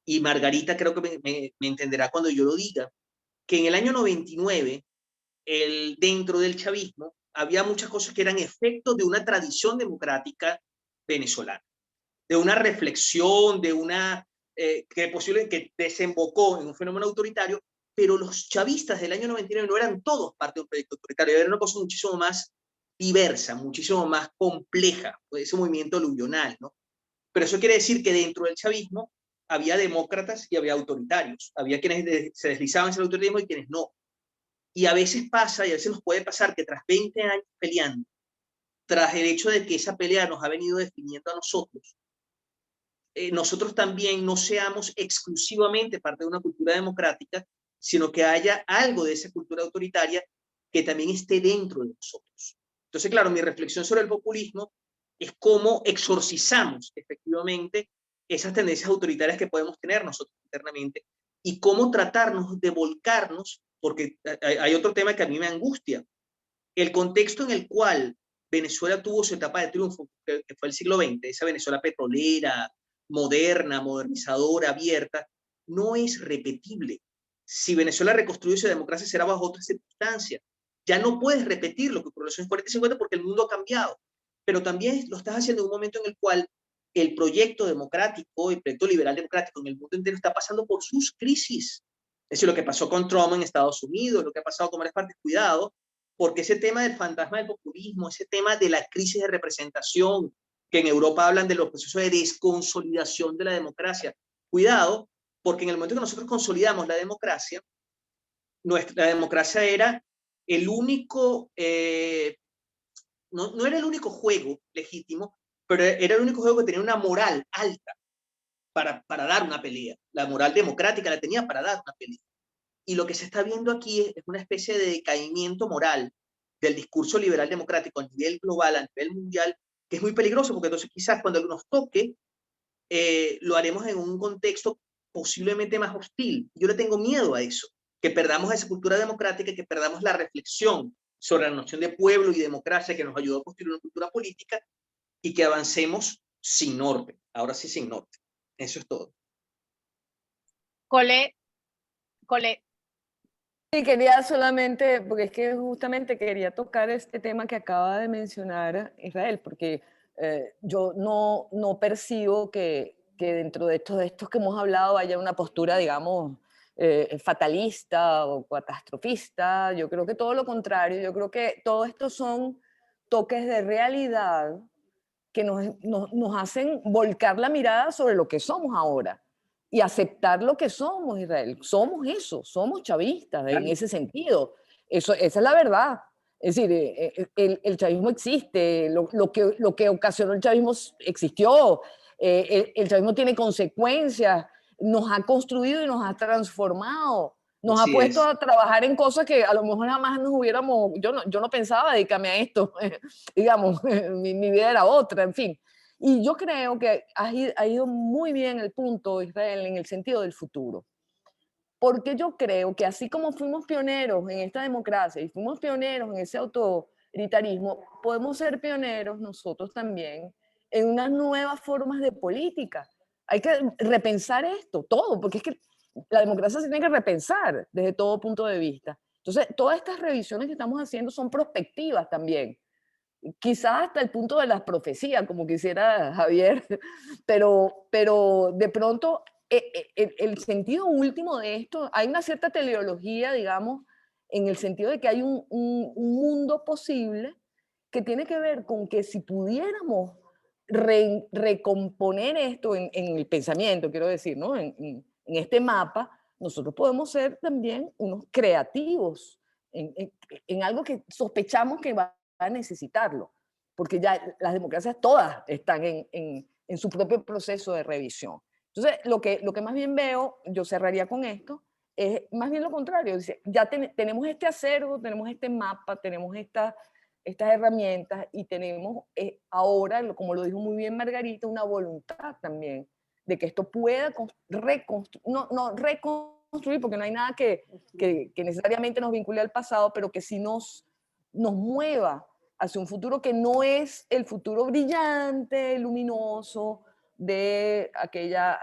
y Margarita creo que me entenderá cuando yo lo diga, que en el año 99, dentro del chavismo, había muchas cosas que eran efectos de una tradición democrática venezolana, de una reflexión, de una que desembocó en un fenómeno autoritario, pero los chavistas del año 99 no eran todos parte de un proyecto autoritario, era una cosa muchísimo más diversa, muchísimo más compleja, ese movimiento aluvional, ¿no? Pero eso quiere decir que dentro del chavismo había demócratas y había autoritarios, había quienes se deslizaban hacia el autoritarismo y quienes no. Y a veces pasa, y a veces nos puede pasar, que tras 20 años peleando, tras el hecho de que esa pelea nos ha venido definiendo a nosotros, nosotros también no seamos exclusivamente parte de una cultura democrática, sino que haya algo de esa cultura autoritaria que también esté dentro de nosotros. Entonces, claro, mi reflexión sobre el populismo es cómo exorcizamos efectivamente esas tendencias autoritarias que podemos tener nosotros internamente y cómo tratarnos de volcarnos, porque hay otro tema que a mí me angustia. El contexto en el cual Venezuela tuvo su etapa de triunfo, que fue el siglo XX, esa Venezuela petrolera, moderna, modernizadora, abierta, no es repetible. Si Venezuela reconstruye su democracia será bajo otras circunstancias. Ya no puedes repetir lo que ocurrió en los años 40 y 50 porque el mundo ha cambiado. Pero también lo estás haciendo en un momento en el cual el proyecto democrático, el proyecto liberal democrático en el mundo entero está pasando por sus crisis. Es decir, lo que pasó con Trump en Estados Unidos, lo que ha pasado con varias partes, cuidado, porque ese tema del fantasma del populismo, ese tema de la crisis de representación, que en Europa hablan de los procesos de desconsolidación de la democracia. Cuidado, porque en el momento que nosotros consolidamos la democracia era el único, no era el único juego legítimo, pero era el único juego que tenía una moral alta para dar una pelea. La moral democrática la tenía para dar una pelea. Y lo que se está viendo aquí es una especie de decaimiento moral del discurso liberal democrático a nivel global, a nivel mundial, que es muy peligroso, porque entonces quizás cuando nos toque, lo haremos en un contexto posiblemente más hostil. Yo le tengo miedo a eso, que perdamos esa cultura democrática, que perdamos la reflexión sobre la noción de pueblo y democracia que nos ayudó a construir una cultura política y que avancemos sin norte, ahora sí sin norte. Eso es todo. Cole. Sí, quería solamente, porque es que justamente quería tocar este tema que acaba de mencionar Israel, porque yo no percibo que dentro de estos que hemos hablado haya una postura, digamos, fatalista o catastrofista. Yo creo que todo lo contrario, yo creo que todo esto son toques de realidad que nos hacen volcar la mirada sobre lo que somos ahora y aceptar lo que somos, Israel. Somos eso, somos chavistas en ese sentido. Esa es la verdad. Es decir, el chavismo existe, lo que ocasionó el chavismo existió, el chavismo tiene consecuencias, nos ha construido y nos ha transformado, nos ha puesto a trabajar en cosas que a lo mejor jamás nos hubiéramos, yo no pensaba dedicarme a esto, digamos, mi vida era otra, en fin. Y yo creo que ha ido muy bien el punto, Israel, en el sentido del futuro. Porque yo creo que así como fuimos pioneros en esta democracia y fuimos pioneros en ese autoritarismo, podemos ser pioneros nosotros también en unas nuevas formas de política. Hay que repensar esto, todo, porque es que la democracia se tiene que repensar desde todo punto de vista. Entonces, todas estas revisiones que estamos haciendo son prospectivas también. Quizás hasta el punto de las profecías, como quisiera Javier, pero de pronto el sentido último de esto, hay una cierta teleología, digamos, en el sentido de que hay un mundo posible que tiene que ver con que si pudiéramos recomponer esto en el pensamiento, quiero decir, ¿no? En este mapa, nosotros podemos ser también unos creativos en algo que sospechamos que va a necesitarlo, porque ya las democracias todas están en su propio proceso de revisión. Entonces, lo que más bien veo, yo cerraría con esto, es más bien lo contrario. Dice, ya tenemos este acervo, tenemos este mapa, tenemos estas herramientas y tenemos ahora, como lo dijo muy bien Margarita, una voluntad también de que esto pueda reconstruir, no reconstruir, porque no hay nada que necesariamente nos vincule al pasado, pero que sí nos mueva hacia un futuro que no es el futuro brillante, luminoso, de aquellas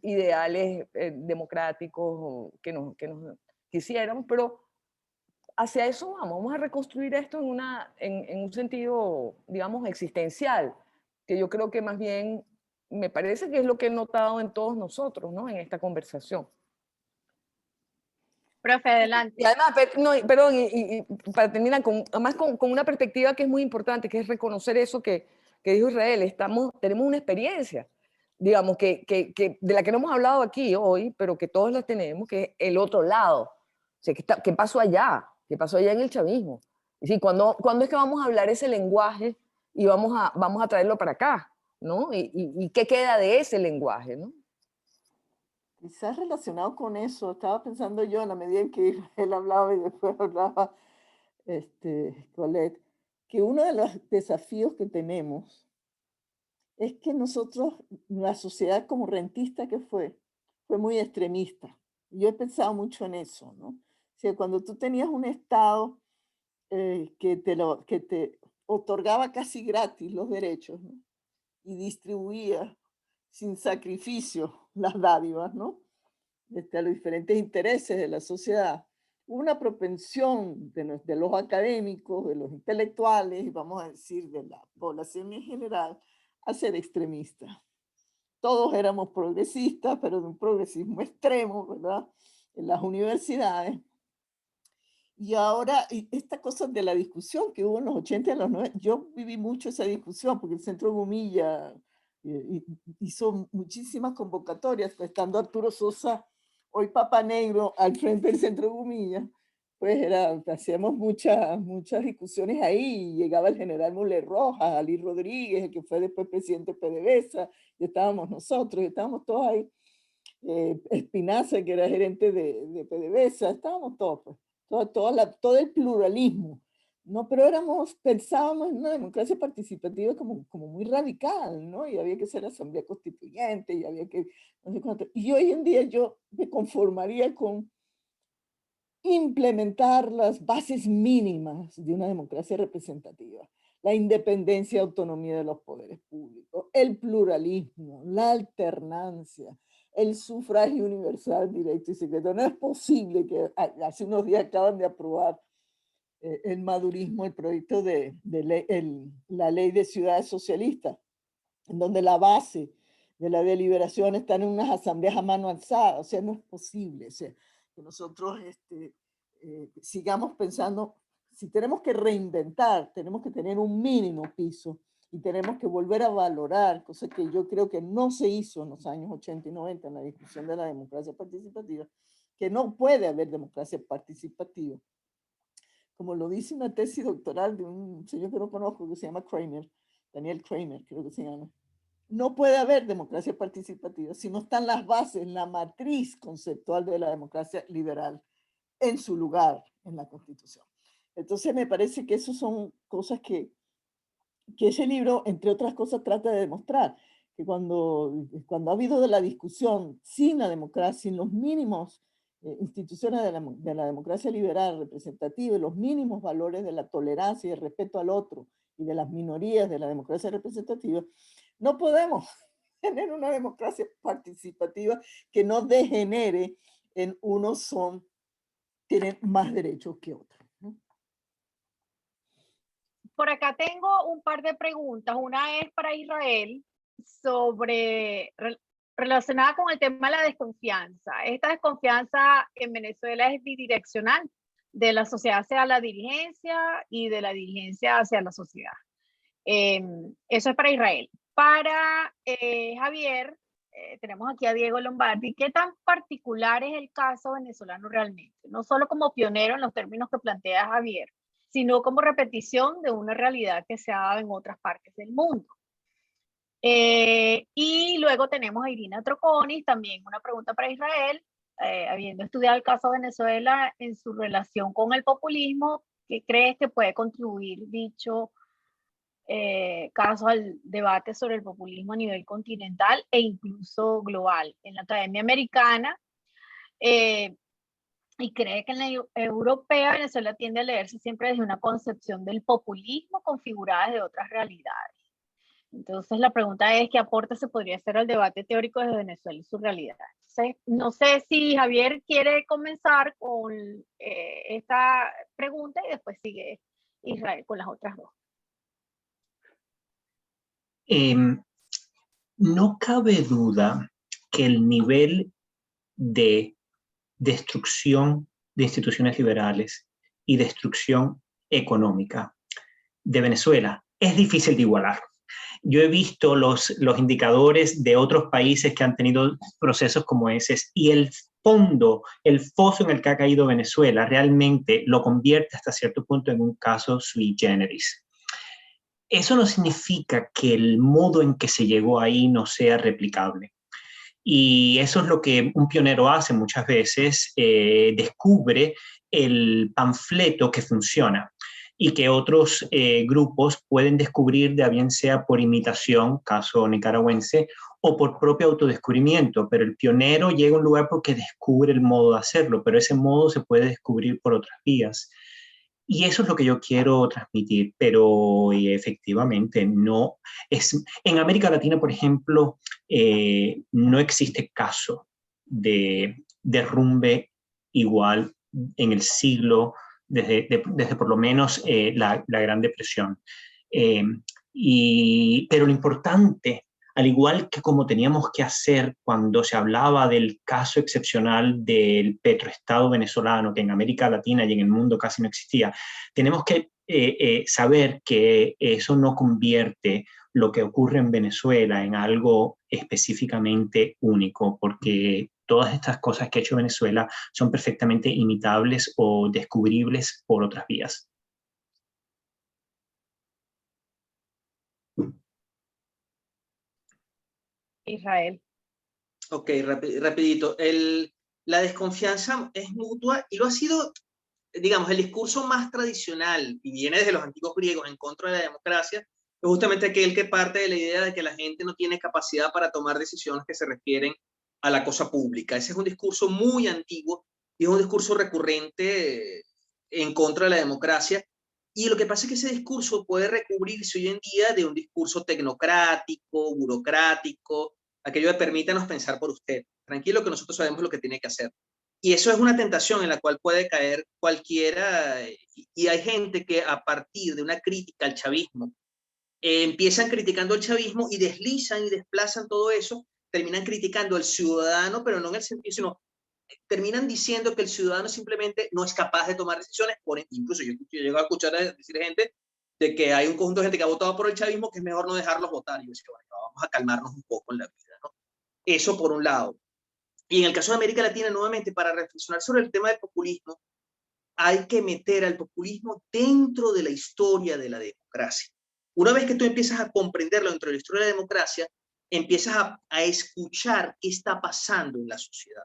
ideales democráticos que nos quisiéramos, pero hacia eso vamos a reconstruir esto en un sentido, digamos, existencial, que yo creo que más bien me parece que es lo que he notado en todos nosotros, ¿no? En esta conversación. Profe, adelante. Y además, perdón, y para terminar, además con una perspectiva que es muy importante, que es reconocer eso que dijo Israel, tenemos una experiencia, digamos, de la que no hemos hablado aquí hoy, pero que todos la tenemos, que es el otro lado. O sea, ¿qué pasó allá? ¿Qué pasó allá en el chavismo? Es decir, ¿cuándo es que vamos a hablar ese lenguaje y vamos a traerlo para acá? ¿No? ¿Y qué queda de ese lenguaje? ¿No? Quizás relacionado con eso, estaba pensando yo en la medida en que él hablaba y después hablaba Colette, que uno de los desafíos que tenemos es que nosotros, la sociedad como rentista que fue muy extremista. Yo he pensado mucho en eso, ¿no? O sea, cuando tú tenías un Estado que te otorgaba casi gratis los derechos, ¿no? Y distribuía sin sacrificio las dádivas, ¿no? A los diferentes intereses de la sociedad, una propensión de los académicos, de los intelectuales, y vamos a decir de la población en general, a ser extremistas. Todos éramos progresistas, pero de un progresismo extremo, ¿verdad? En las universidades. Y ahora, esta cosa de la discusión que hubo en los 80 y en los 90, yo viví mucho esa discusión, porque el Centro Gumilla hizo muchísimas convocatorias, pues, estando Arturo Sosa, hoy Papa Negro, al frente del Centro Gumilla, pues hacíamos muchas discusiones ahí, y llegaba el general Muller Rojas, Ali Rodríguez, el que fue después presidente de PDVSA, y estábamos nosotros, y estábamos todos ahí, Espinaza, que era gerente de PDVSA, estábamos todos, pues, todo el pluralismo, ¿no? Pero pensábamos en una democracia participativa como muy radical, ¿no? Y había que ser asamblea constituyente, y había que, no sé cuánto. Y hoy en día yo me conformaría con implementar las bases mínimas de una democracia representativa, la independencia y autonomía de los poderes públicos, el pluralismo, la alternancia, el sufragio universal directo y secreto. No es posible que hace unos días acaban de aprobar el madurismo, el proyecto de la ley de ciudades socialistas, en donde la base de la deliberación está en unas asambleas a mano alzada. O sea, no es posible. O sea, que nosotros sigamos pensando, si tenemos que reinventar, tenemos que tener un mínimo piso y tenemos que volver a valorar, cosa que yo creo que no se hizo en los años 80 y 90 en la discusión de la democracia participativa, que no puede haber democracia participativa. Como lo dice una tesis doctoral de un señor que no conozco, que se llama Kramer, Daniel Kramer, creo que se llama. No puede haber democracia participativa si no están las bases, la matriz conceptual de la democracia liberal en su lugar en la Constitución. Entonces me parece que esas son cosas que ese libro, entre otras cosas, trata de demostrar, que cuando ha habido de la discusión sin la democracia, sin los mínimos instituciones de la democracia liberal representativa y los mínimos valores de la tolerancia y el respeto al otro y de las minorías de la democracia representativa, no podemos tener una democracia participativa que no degenere en unos tienen más derechos que otros. Por acá tengo un par de preguntas. Una es para Israel relacionada con el tema de la desconfianza. Esta desconfianza en Venezuela es bidireccional, de la sociedad hacia la dirigencia y de la dirigencia hacia la sociedad. Eso es para Israel. Para Javier, tenemos aquí a Diego Lombardi, ¿qué tan particular es el caso venezolano realmente? No solo como pionero en los términos que plantea Javier, sino como repetición de una realidad que se ha dado en otras partes del mundo. Y luego tenemos a Irina Troconis, también una pregunta para Israel, habiendo estudiado el caso de Venezuela en su relación con el populismo, ¿qué crees que puede contribuir dicho caso al debate sobre el populismo a nivel continental e incluso global? En la Academia Americana, y cree que en la europea Venezuela tiende a leerse siempre desde una concepción del populismo configurada de otras realidades. Entonces la pregunta es, ¿qué aporte se podría hacer al debate teórico de Venezuela y su realidad? Entonces, no sé si Javier quiere comenzar con esta pregunta y después sigue Israel con las otras dos. No cabe duda que el nivel de destrucción de instituciones liberales y destrucción económica de Venezuela es difícil de igualar. Yo he visto los indicadores de otros países que han tenido procesos como ese y el foso en el que ha caído Venezuela realmente lo convierte hasta cierto punto en un caso sui generis. Eso no significa que el modo en que se llegó ahí no sea replicable. Y eso es lo que un pionero hace muchas veces, descubre el panfleto que funciona y que otros grupos pueden descubrir, de bien sea por imitación, caso nicaragüense, o por propio autodescubrimiento. Pero el pionero llega a un lugar porque descubre el modo de hacerlo, pero ese modo se puede descubrir por otras vías. Y eso es lo que yo quiero transmitir, pero efectivamente no es. En América Latina, por ejemplo, no existe caso de derrumbe igual en el siglo, desde por lo menos la Gran Depresión. Pero lo importante, al igual que como teníamos que hacer cuando se hablaba del caso excepcional del petroestado venezolano, que en América Latina y en el mundo casi no existía, tenemos que saber que eso no convierte lo que ocurre en Venezuela en algo específicamente único, porque todas estas cosas que ha hecho Venezuela son perfectamente imitables o descubribles por otras vías. Israel. Ok, rapidito. La desconfianza es mutua y lo ha sido, digamos, el discurso más tradicional y viene desde los antiguos griegos en contra de la democracia, es justamente aquel que parte de la idea de que la gente no tiene capacidad para tomar decisiones que se refieren a la cosa pública. Ese es un discurso muy antiguo y es un discurso recurrente en contra de la democracia. Y lo que pasa es que ese discurso puede recubrirse hoy en día de un discurso tecnocrático, burocrático, aquello de permítanos pensar por usted. Tranquilo que nosotros sabemos lo que tiene que hacer. Y eso es una tentación en la cual puede caer cualquiera. Y hay gente que a partir de una crítica al chavismo, empiezan criticando al chavismo y deslizan y desplazan todo eso, terminan criticando al ciudadano, pero no en el sentido, sino terminan diciendo que el ciudadano simplemente no es capaz de tomar decisiones. Incluso yo llego a escuchar a decir gente de que hay un conjunto de gente que ha votado por el chavismo que es mejor no dejarlos votar. Y yo decía, bueno, vamos a calmarnos un poco en la vida, ¿no? Eso por un lado. Y en el caso de América Latina, nuevamente, para reflexionar sobre el tema del populismo, hay que meter al populismo dentro de la historia de la democracia. Una vez que tú empiezas a comprenderlo dentro de la historia de la democracia, empiezas a escuchar qué está pasando en la sociedad.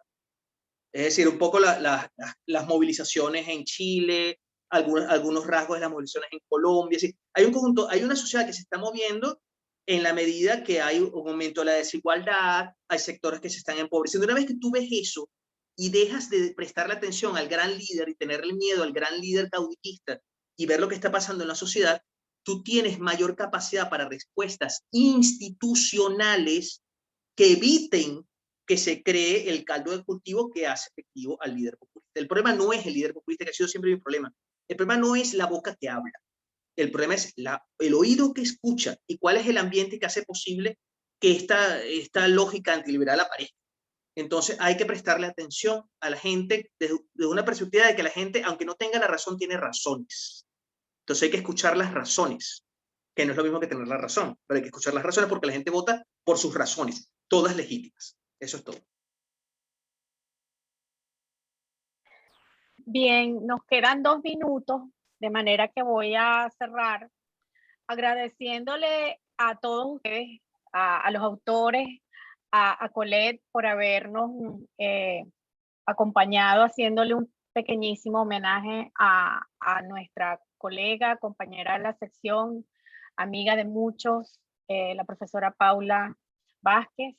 Es decir, un poco las movilizaciones en Chile, algunos rasgos de las movilizaciones en Colombia. ¿Sí? Hay un conjunto, hay una sociedad que se está moviendo en la medida que hay un aumento de la desigualdad, hay sectores que se están empobreciendo. Una vez que tú ves eso y dejas de prestarle atención al gran líder y tenerle miedo al gran líder caudillista y ver lo que está pasando en la sociedad, tú tienes mayor capacidad para respuestas institucionales que eviten que se cree el caldo de cultivo que hace efectivo al líder populista. El problema no es el líder populista, que ha sido siempre mi problema. El problema no es la boca que habla. El problema es el oído que escucha y cuál es el ambiente que hace posible que esta lógica antiliberal aparezca. Entonces hay que prestarle atención a la gente desde una perspectiva de que la gente, aunque no tenga la razón, tiene razones. Entonces hay que escuchar las razones, que no es lo mismo que tener la razón, pero hay que escuchar las razones porque la gente vota por sus razones. todas legítimas. Eso es todo. Bien, nos quedan 2 minutos, de manera que voy a cerrar agradeciéndole a todos ustedes, a los autores, a Colette por habernos acompañado, haciéndole un pequeñísimo homenaje a nuestra colega, compañera de la sección, amiga de muchos, la profesora Paula Vázquez,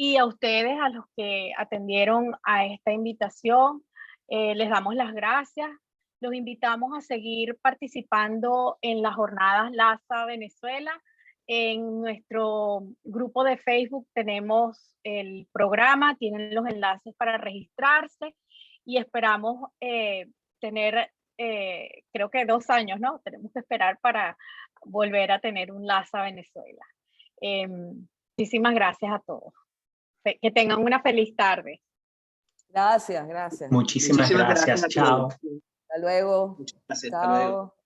y a ustedes, a los que atendieron a esta invitación. Les damos las gracias. Los invitamos a seguir participando en las jornadas LASA Venezuela. En nuestro grupo de Facebook tenemos el programa, tienen los enlaces para registrarse y esperamos tener, creo que 2 años, ¿no? Tenemos que esperar para volver a tener un LASA Venezuela. Muchísimas gracias a todos. Que tengan una feliz tarde. Gracias, gracias. Muchísimas gracias. a Chao. todos. Hasta luego. Muchas gracias. Hasta luego. Chao.